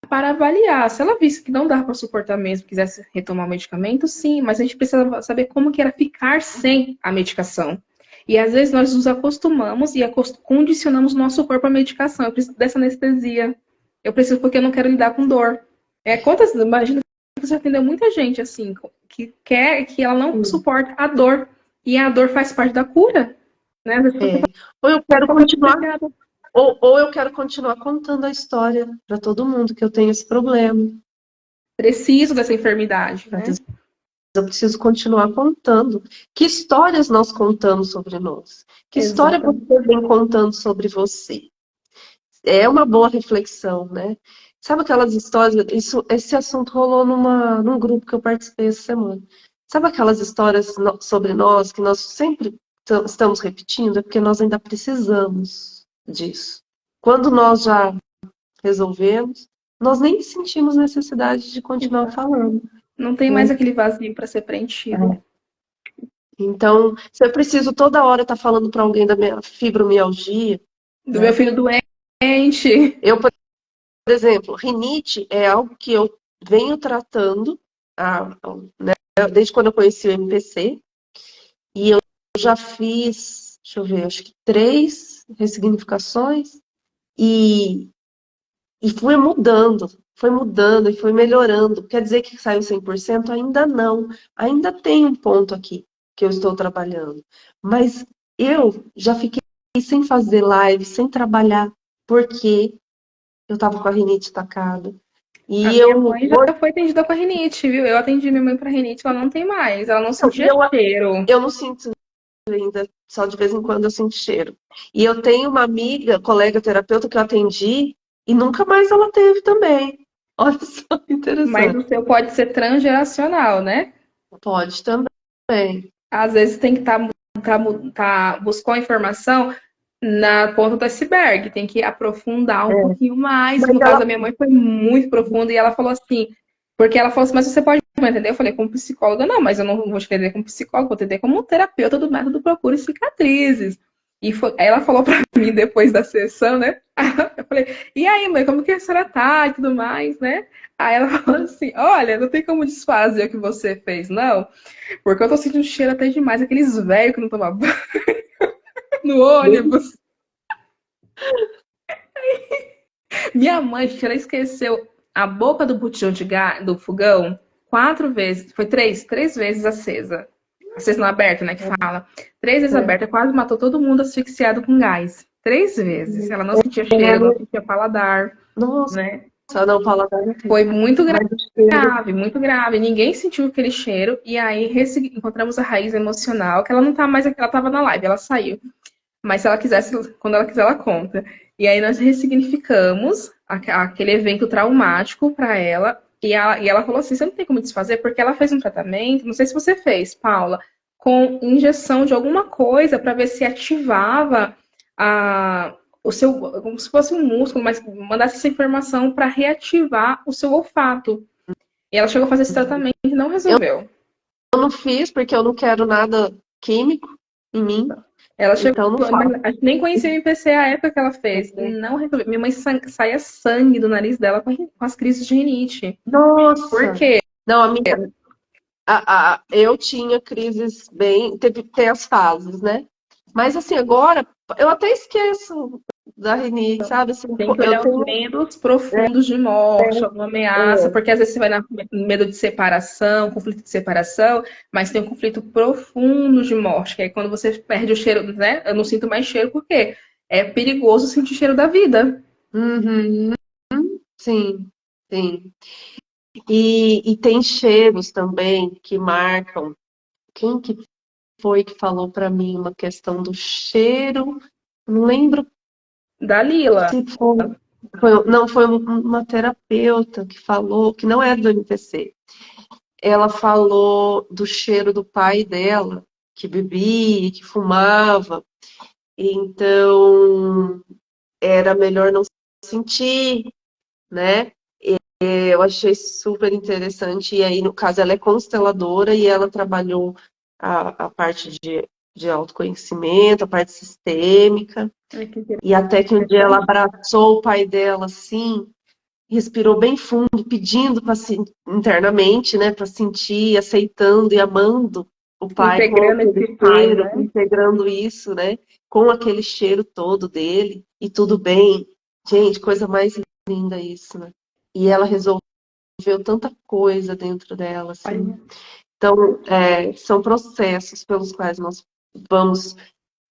para avaliar. Se ela visse que não dava para suportar mesmo, quisesse retomar o medicamento, sim. Mas a gente precisa saber como que era ficar sem a medicação. E às vezes nós nos acostumamos e condicionamos nosso corpo à medicação. Eu preciso dessa anestesia. Eu preciso porque eu não quero lidar com dor. Imagina que você atendeu muita gente assim, que quer, que ela não suporta a dor. E a dor faz parte da cura. Né? Ou eu quero continuar, ou eu quero continuar contando a história para todo mundo que eu tenho esse problema. Preciso dessa enfermidade. Né? Eu preciso continuar contando. Que histórias nós contamos sobre nós? Que história você vem contando sobre você? É uma boa reflexão, né? Sabe aquelas histórias? Esse assunto rolou num grupo que eu participei essa semana. Sabe aquelas histórias sobre nós que nós sempre estamos repetindo? É porque nós ainda precisamos disso. Quando nós já resolvemos, nós nem sentimos necessidade de continuar falando. Não tem mais aquele vazio para ser preenchido. Então, se eu preciso toda hora estar falando para alguém da minha fibromialgia, do meu filho doente, eu, por exemplo, rinite é algo que eu venho tratando, né, desde quando eu conheci o MPC, e eu já fiz, deixa eu ver, acho que 3 ressignificações, e, e foi mudando e foi melhorando. Quer dizer que saiu 100%? Ainda não. Ainda tem um ponto aqui que eu estou trabalhando. Mas eu já fiquei sem fazer live, sem trabalhar, porque eu estava com a rinite atacada. A E minha eu, mãe já foi atendida com a rinite, viu? Eu atendi minha mãe pra rinite, ela não tem mais. Ela não sentia eu, cheiro. eu não sinto ainda, só de vez em quando eu sinto cheiro. E eu tenho uma amiga, colega terapeuta, que eu atendi e nunca mais ela teve também. Olha só que Mas interessante. o seu pode ser transgeracional, né? Pode também. Às vezes tem que buscar a informação na ponta do iceberg, tem que aprofundar um É. pouquinho mais. Mas No caso ela, da minha mãe foi muito profundo e ela falou assim, porque ela falou assim, mas você pode me entender? Eu falei, como psicóloga, não, mas eu não vou te entender como psicóloga, vou te entender como terapeuta do método Procure Cicatrizes. Aí ela falou pra mim depois da sessão, né? Eu falei, e aí, mãe, como que a senhora tá e tudo mais, né? Aí ela falou assim, olha, não tem como desfazer o que você fez, não. Porque eu tô sentindo cheiro até demais, aqueles velhos que não tomam banho no ônibus. Minha mãe, gente, ela esqueceu a boca do botijão do fogão 4 vezes, foi três vezes acesa. Acesa não aberta, né, que fala. 3 vezes aberta, quase matou todo mundo asfixiado com gás. 3 vezes. Ela não sentia cheiro, não sentia paladar, nossa, né? não, paladar não tem. Foi muito Mas o cheiro, grave, muito grave. Ninguém sentiu aquele cheiro. E aí encontramos a raiz emocional, que ela não tá mais aqui, ela tava na live, ela saiu. Mas se ela quisesse, quando ela quiser, ela conta. E aí nós ressignificamos aquele evento traumático para ela. E ela falou assim: você não tem como desfazer, porque ela fez um tratamento, não sei se você fez, Paula, com injeção de alguma coisa para ver se ativava o seu, como se fosse um músculo, mas mandasse essa informação para reativar o seu olfato. E ela chegou a fazer esse tratamento e não eu resolveu. não fiz porque eu não quero nada químico em mim, Ela chegou, então não mas faço. a gente nem conhecia o MPC à época que ela fez. Não resolveu. Minha mãe saía sangue do nariz dela com as crises de rinite. Por Nossa! quê? Não, eu tinha crises bem. Tem as fases, né? Mas assim, agora eu até esqueço da rinite, sabe? Assim, Tem que eu olhar os tenho. medos profundos de morte, alguma ameaça, É, porque às vezes você vai na medo de separação, conflito de separação, mas tem um conflito profundo de morte, que é quando você perde o cheiro, né? Eu não sinto mais cheiro porque é perigoso sentir cheiro da vida. uhum, sim, sim. E tem cheiros também que marcam. Quem que foi que falou para mim uma questão do cheiro? Não lembro Dalila, se não, foi uma terapeuta que falou, que não é do MPC. Ela falou do cheiro do pai dela, que bebia, que fumava. Então, era melhor não sentir, né? Eu achei super interessante. E aí, no caso, ela é consteladora e ela trabalhou a parte de autoconhecimento, a parte sistêmica. E até que um dia ela abraçou o pai dela assim, respirou bem fundo, pedindo para internamente, né, para sentir, aceitando e amando o pai com integrando aquele esse pai, cheiro, né? integrando isso, né, com aquele cheiro todo dele e tudo bem. Gente, coisa mais linda isso, né? E ela resolveu tanta coisa dentro dela, assim. Então, são processos pelos quais nós vamos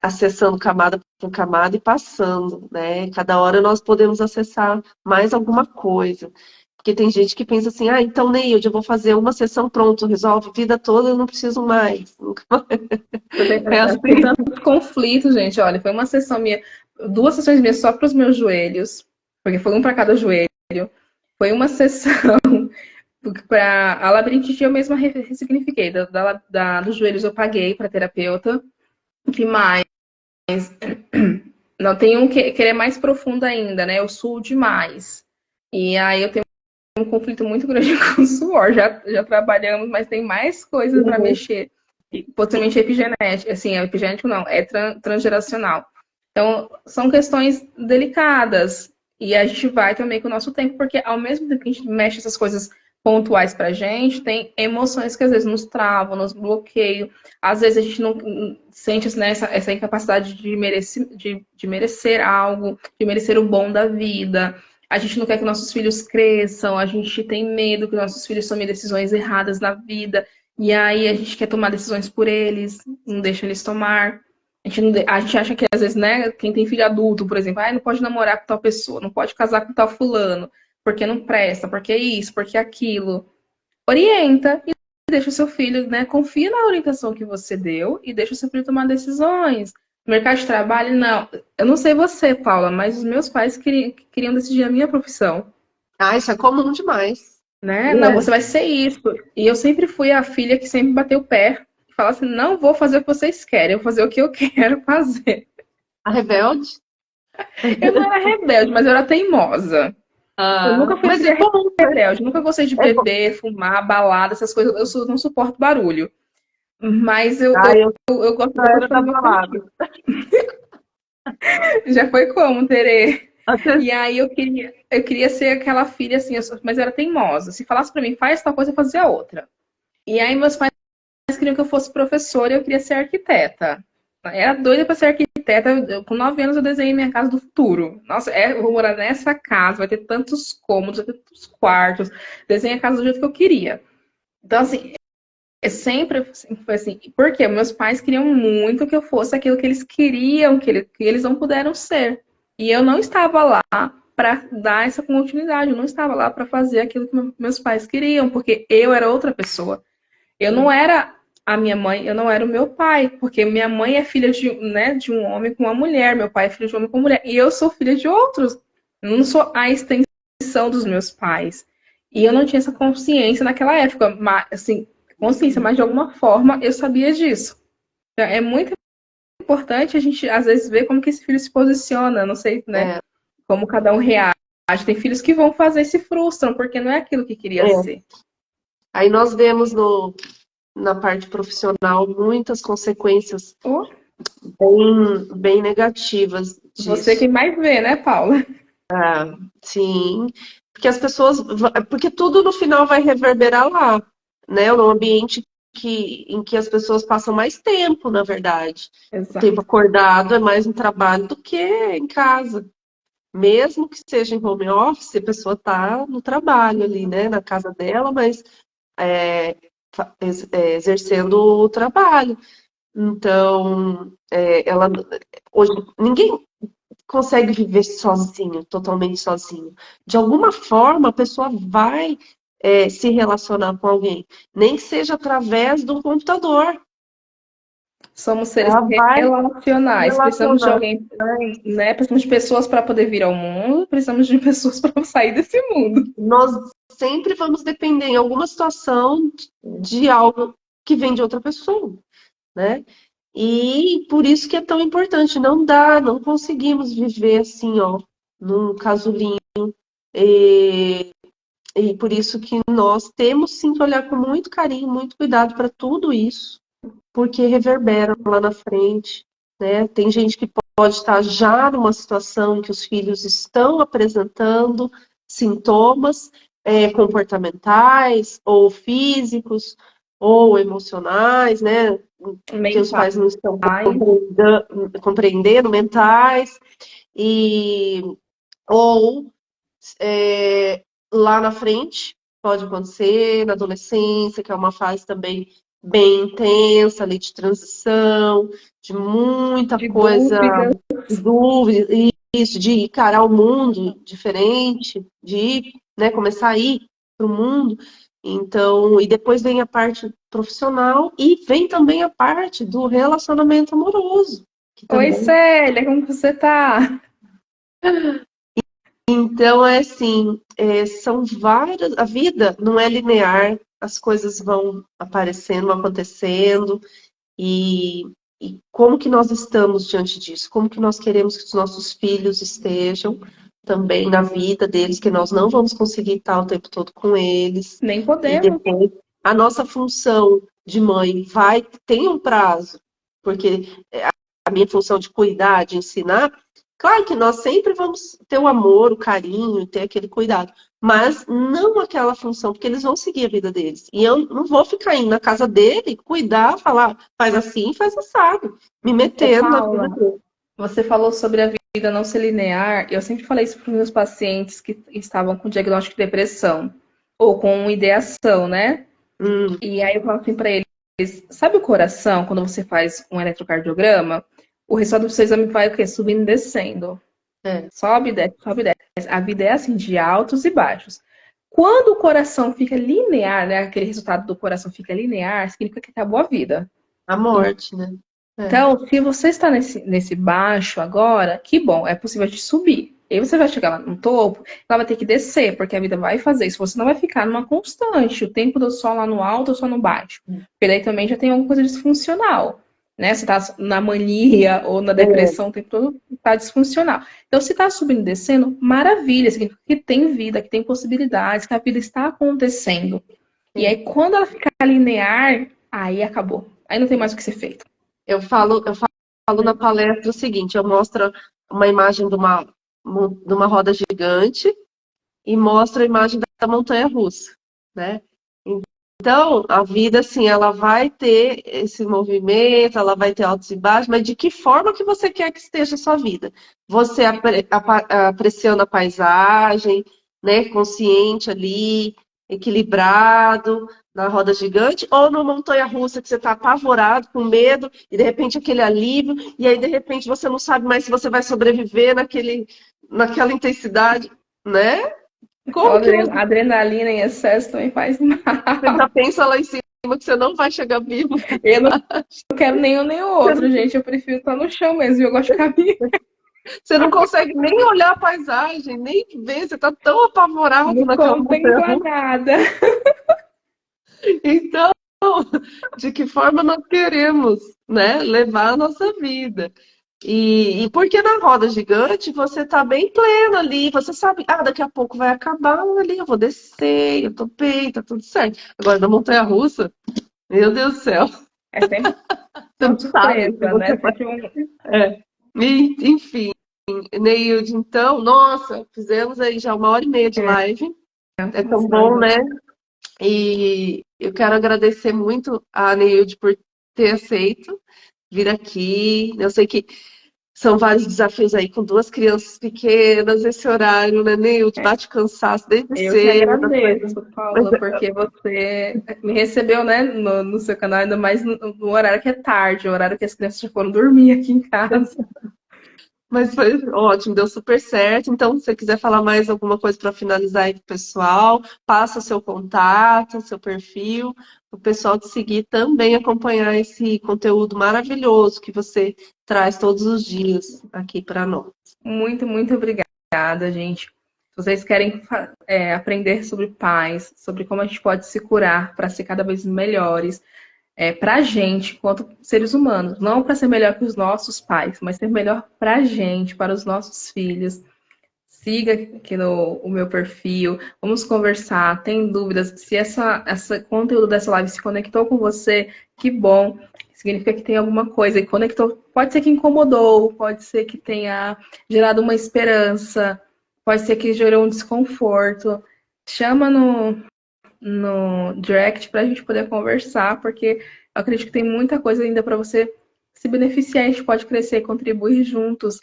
acessando camada por camada e passando, né? Cada hora nós podemos acessar mais alguma coisa. Porque tem gente que pensa assim, então, Neilde, eu vou fazer uma sessão, pronto, resolve a vida toda, eu não preciso mais. Nunca mais. É Tem assim. tantos conflitos, gente. Olha, foi uma sessão minha, 2 sessões minhas só para os meus joelhos, porque foi um para cada joelho. Foi uma sessão para a labirintite eu mesma ressignifiquei. Dos joelhos eu paguei para terapeuta. O que mais? Não, tem um que é mais profundo ainda, né? Eu suo demais. E aí eu tenho um conflito muito grande com o suor. Já trabalhamos, mas tem mais coisas para mexer. E, possivelmente epigenético, assim, epigenético não, é transgeracional. Então, são questões delicadas. E a gente vai também com o nosso tempo, porque ao mesmo tempo que a gente mexe essas coisas pontuais pra gente, tem emoções que às vezes nos travam, nos bloqueiam. Às vezes a gente não sente, né, essa incapacidade de merecer algo, de merecer o bom da vida. A gente não quer que nossos filhos cresçam, a gente tem medo que nossos filhos tomem decisões erradas na vida. E aí a gente quer tomar decisões por eles, não deixa eles tomar. A gente acha que, às vezes, né, quem tem filho adulto, por exemplo, não pode namorar com tal pessoa, não pode casar com tal fulano, porque não presta, porque isso, porque aquilo. Orienta e deixa o seu filho, né, confia na orientação que você deu e deixa o seu filho tomar decisões. No mercado de trabalho, não. Eu não sei você, Paula, mas os meus pais queriam decidir a minha profissão. Ah, isso é comum demais. Né? Não, você vai ser isso. E eu sempre fui a filha que sempre bateu o pé e falava assim, não vou fazer o que vocês querem, eu vou fazer o que eu quero fazer. A rebelde? Eu não era rebelde, mas eu era teimosa. Eu nunca fui Mas é comum, né? rebelde, nunca gostei de É comum. beber, fumar, balada, essas coisas. Não suporto barulho. Mas eu gosto já era da balada. Já foi como, Terê? E aí eu queria ser aquela filha assim, mas eu era teimosa. Se falasse pra mim, faz tal coisa, eu fazia outra. E aí meus pais queriam que eu fosse professora e eu queria ser arquiteta. Eu era doida pra ser arquiteta. Com 9 anos eu desenhei minha casa do futuro. Nossa, eu vou morar nessa casa, vai ter tantos cômodos, vai ter tantos quartos. Desenhei a casa do jeito que eu queria. Então, assim, sempre foi assim. Por quê? Meus pais queriam muito que eu fosse aquilo que eles queriam, que eles não puderam ser. E eu não estava lá para dar essa continuidade. Eu não estava lá para fazer aquilo que meus pais queriam, porque eu era outra pessoa. Eu não era a minha mãe, eu não era o meu pai, porque minha mãe é filha de, né, de um homem com uma mulher, meu pai é filho de um homem com uma mulher, e eu sou filha de outros. Eu não sou a extensão dos meus pais. E eu não tinha essa consciência naquela época, mas, assim, consciência, mas de alguma forma eu sabia disso. Então, é muito importante a gente, às vezes, ver como que esse filho se posiciona, não sei, né, como cada um reage. Tem filhos que vão fazer e se frustram, porque não é aquilo que queria ser. Aí nós vemos na parte profissional muitas consequências bem negativas disso. Você que mais vê, né, Paula? Sim, porque as pessoas, porque tudo no final vai reverberar lá, né? No ambiente em que as pessoas passam mais tempo, na verdade. Exato. O tempo acordado é mais um trabalho do que em casa. Mesmo que seja em home office, a pessoa está no trabalho ali, né? Na casa dela, mas exercendo o trabalho. Então, hoje ninguém consegue viver sozinho, totalmente sozinho. De alguma forma, a pessoa vai se relacionar com alguém, nem que seja através do computador. Somos seres relacionais. Precisamos de alguém, né? Precisamos de pessoas para poder vir ao mundo, precisamos de pessoas para sair desse mundo. Nós sempre vamos depender, em alguma situação, de algo que vem de outra pessoa, né? E por isso que é tão importante. Não conseguimos viver assim, ó, num casulinho. E por isso que nós temos sim que olhar com muito carinho, muito cuidado para tudo isso, porque reverbera lá na frente, né? Tem gente que pode estar já numa situação em que os filhos estão apresentando sintomas comportamentais, ou físicos, ou emocionais, né? Que os pais não estão compreendendo, mentais, ou lá na frente, pode acontecer, na adolescência, que é uma fase também bem intensa, ali de transição, de muita coisa, de dúvida, isso, de encarar o mundo diferente, de começar a ir para o mundo. Então, e depois vem a parte profissional e vem também a parte do relacionamento amoroso. Oi, Célia, como você tá? Então, é assim, são várias. A vida não é linear, as coisas vão aparecendo, vão acontecendo, e como que nós estamos diante disso? Como que nós queremos que os nossos filhos estejam também na vida deles, que nós não vamos conseguir estar o tempo todo com eles. Nem podemos. E depois, a nossa função de mãe tem um prazo, porque a minha função de cuidar, de ensinar, Claro que nós sempre vamos ter o amor, o carinho, ter aquele cuidado, mas não aquela função, porque eles vão seguir a vida deles. E eu não vou ficar indo na casa dele, cuidar, falar, faz assim, faz assado, me Ô, metendo na vida Paula, dele. você falou sobre a vida não ser linear. Eu sempre falei isso para os meus pacientes que estavam com diagnóstico de depressão ou com ideação, né? Hum, E aí eu falo assim para eles, sabe o coração, quando você faz um eletrocardiograma, o resultado do seu exame vai o quê? Subindo e descendo. é, Sobe, desce, sobe, desce. A vida é assim, de altos e baixos. Quando o coração fica linear, né? Aquele resultado do coração fica linear, significa que acabou a vida. a morte, né? É. Então, se você está nesse baixo agora, que bom, é possível de subir. E aí você vai chegar lá no topo, ela vai ter que descer, porque a vida vai fazer isso. Você não vai ficar numa constante, o tempo do sol lá no alto ou só no baixo. Porque daí também já tem alguma coisa disfuncional. Né? Se está na mania ou na É. depressão o tempo todo, está disfuncional. Então, se está subindo e descendo, maravilha, significa que tem vida, que tem possibilidades, que a vida está acontecendo. E aí, quando ela ficar linear, aí acabou. Aí não tem mais o que ser feito. Eu falo na palestra o seguinte, eu mostro uma imagem de uma roda gigante e mostro a imagem da montanha russa, né? Então, a vida, assim, ela vai ter esse movimento, ela vai ter altos e baixos, mas de que forma que você quer que esteja a sua vida? Você apreciando a paisagem, né, consciente ali, equilibrado, na roda gigante, ou no montanha-russa que você está apavorado, com medo, e de repente aquele alívio, e aí de repente você não sabe mais se você vai sobreviver naquela intensidade, né? Como que você Adrenalina em excesso também faz mal. já pensa lá em cima que você não vai chegar vivo? Eu não quero nenhum nem o outro, gente. Eu prefiro estar no chão mesmo. Eu gosto de caminhar. Você não consegue nem olhar a paisagem, nem ver, você está tão apavorado Não naquela contempla montanha. nada. Então, de que forma nós queremos, né, levar a nossa vida? E porque na roda gigante você está bem pleno ali, você sabe, daqui a pouco vai acabar ali, eu vou descer, eu tô bem, tá tudo certo. Agora na montanha-russa, meu Deus do céu, É sempre você uma não sabe se surpresa, você né? vai. Sempre um... Enfim, Neilde, então, nossa, fizemos aí já 1h30 de live. É tão bom, né? E eu quero agradecer muito a Neilde por ter aceito vir aqui. Eu sei que são vários desafios aí com 2 crianças pequenas, esse horário, né, Neilde? Bate cansaço desde Eu que cedo. agradeço, Mas, Paula, porque você me recebeu, né, no seu canal, ainda mais no horário que é tarde, o horário que as crianças já foram dormir aqui em casa. mas foi ótimo, deu super certo. Então, se você quiser falar mais alguma coisa para finalizar aí com o pessoal, passa seu contato, seu perfil, para o pessoal te seguir também acompanhar esse conteúdo maravilhoso que você traz todos os dias aqui para nós. Muito, muito obrigada, gente. Se vocês querem aprender sobre paz, sobre como a gente pode se curar para ser cada vez melhores, para a gente, quanto seres humanos, não para ser melhor que os nossos pais, mas ser melhor para a gente, para os nossos filhos. Siga aqui o meu perfil, vamos conversar, tem dúvidas, se esse conteúdo dessa live se conectou com você, que bom, significa que tem alguma coisa e conectou, pode ser que incomodou, pode ser que tenha gerado uma esperança, pode ser que gerou um desconforto, chama no direct para a gente poder conversar, porque eu acredito que tem muita coisa ainda para você se beneficiar, a gente pode crescer, contribuir juntos,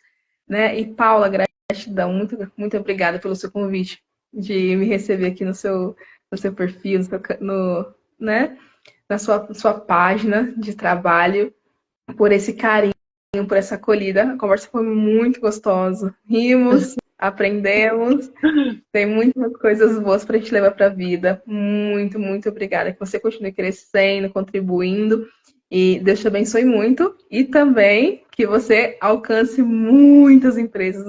né? E Paula, gratidão, muito, muito obrigada pelo seu convite de me receber aqui no seu perfil, né? Na sua página de trabalho, por esse carinho, por essa acolhida. A conversa foi muito gostosa. Rimos, aprendemos. Tem muitas coisas boas para a gente levar para a vida. Muito, muito obrigada. Que você continue crescendo, contribuindo. E Deus te abençoe muito. E também que você alcance muitas empresas,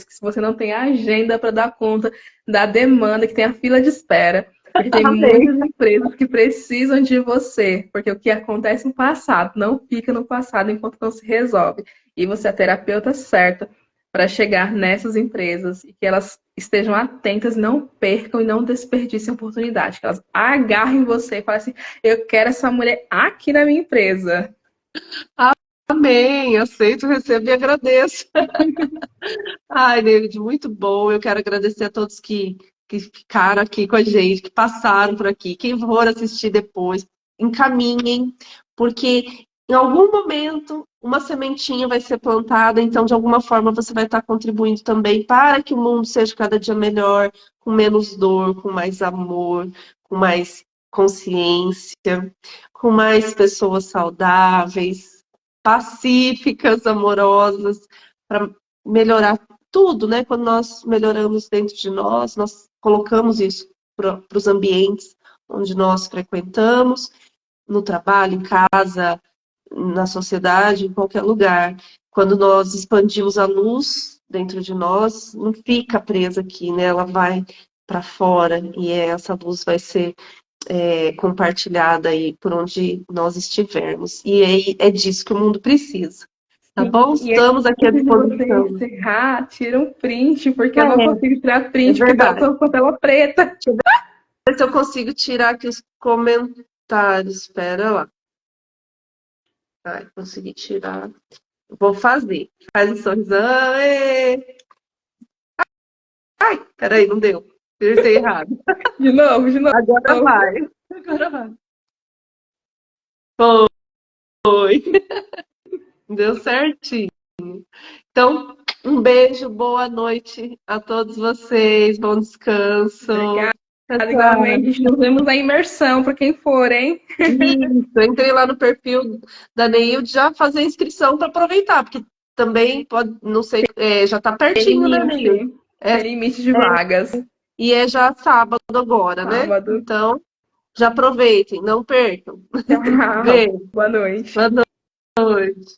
que se você não tem a agenda para dar conta da demanda, que tem a fila de espera. Porque tem Amém. muitas empresas que precisam de você. Porque o que acontece no passado não fica no passado enquanto não se resolve. E você é a terapeuta certa para chegar nessas empresas e que elas estejam atentas, não percam e não desperdicem a oportunidade, que elas agarrem você e falem assim, eu quero essa mulher aqui na minha empresa. Amém, aceito, recebo e agradeço. Ai, David, muito bom. Eu quero agradecer a todos que ficaram aqui com a gente, que passaram por aqui. Quem for assistir depois, encaminhem, porque em algum momento uma sementinha vai ser plantada, então de alguma forma você vai estar contribuindo também para que o mundo seja cada dia melhor, com menos dor, com mais amor, com mais consciência, com mais pessoas saudáveis, pacíficas, amorosas, para melhorar tudo, né? Quando nós melhoramos dentro de nós colocamos isso para os ambientes onde nós frequentamos, no trabalho, em casa, na sociedade, em qualquer lugar. Quando nós expandimos a luz dentro de nós, não fica presa aqui, né? Ela vai para fora e essa luz vai ser compartilhada aí por onde nós estivermos. E é disso que o mundo precisa. Tá bom? E aí, Estamos aqui à antes de você disposição. encerrar, tira um print, porque eu não É, consigo tirar é print, porque verdade. tá com a tela preta. Deixa eu ver se eu consigo tirar aqui os comentários. Espera lá. Ai, consegui tirar. Vou fazer. Faz um sorrisão. Ê! Ai, peraí, não deu. Apertei errado. De novo, de novo. Agora vai. Agora vai. Foi. Deu certinho. Então, um beijo, boa noite a todos vocês. Bom descanso. Obrigada, Tchau, igualmente. Nos vemos na imersão, para quem for, hein? Isso, entrei lá no perfil da Neilde já fazer a inscrição para aproveitar, porque também pode, não sei, já tá Tem pertinho, né, Neilde? limite. Tem limite de vagas. E é já sábado agora, né? Sábado. Então, já aproveitem, não percam. Tchau. Beijo, Boa noite. boa noite.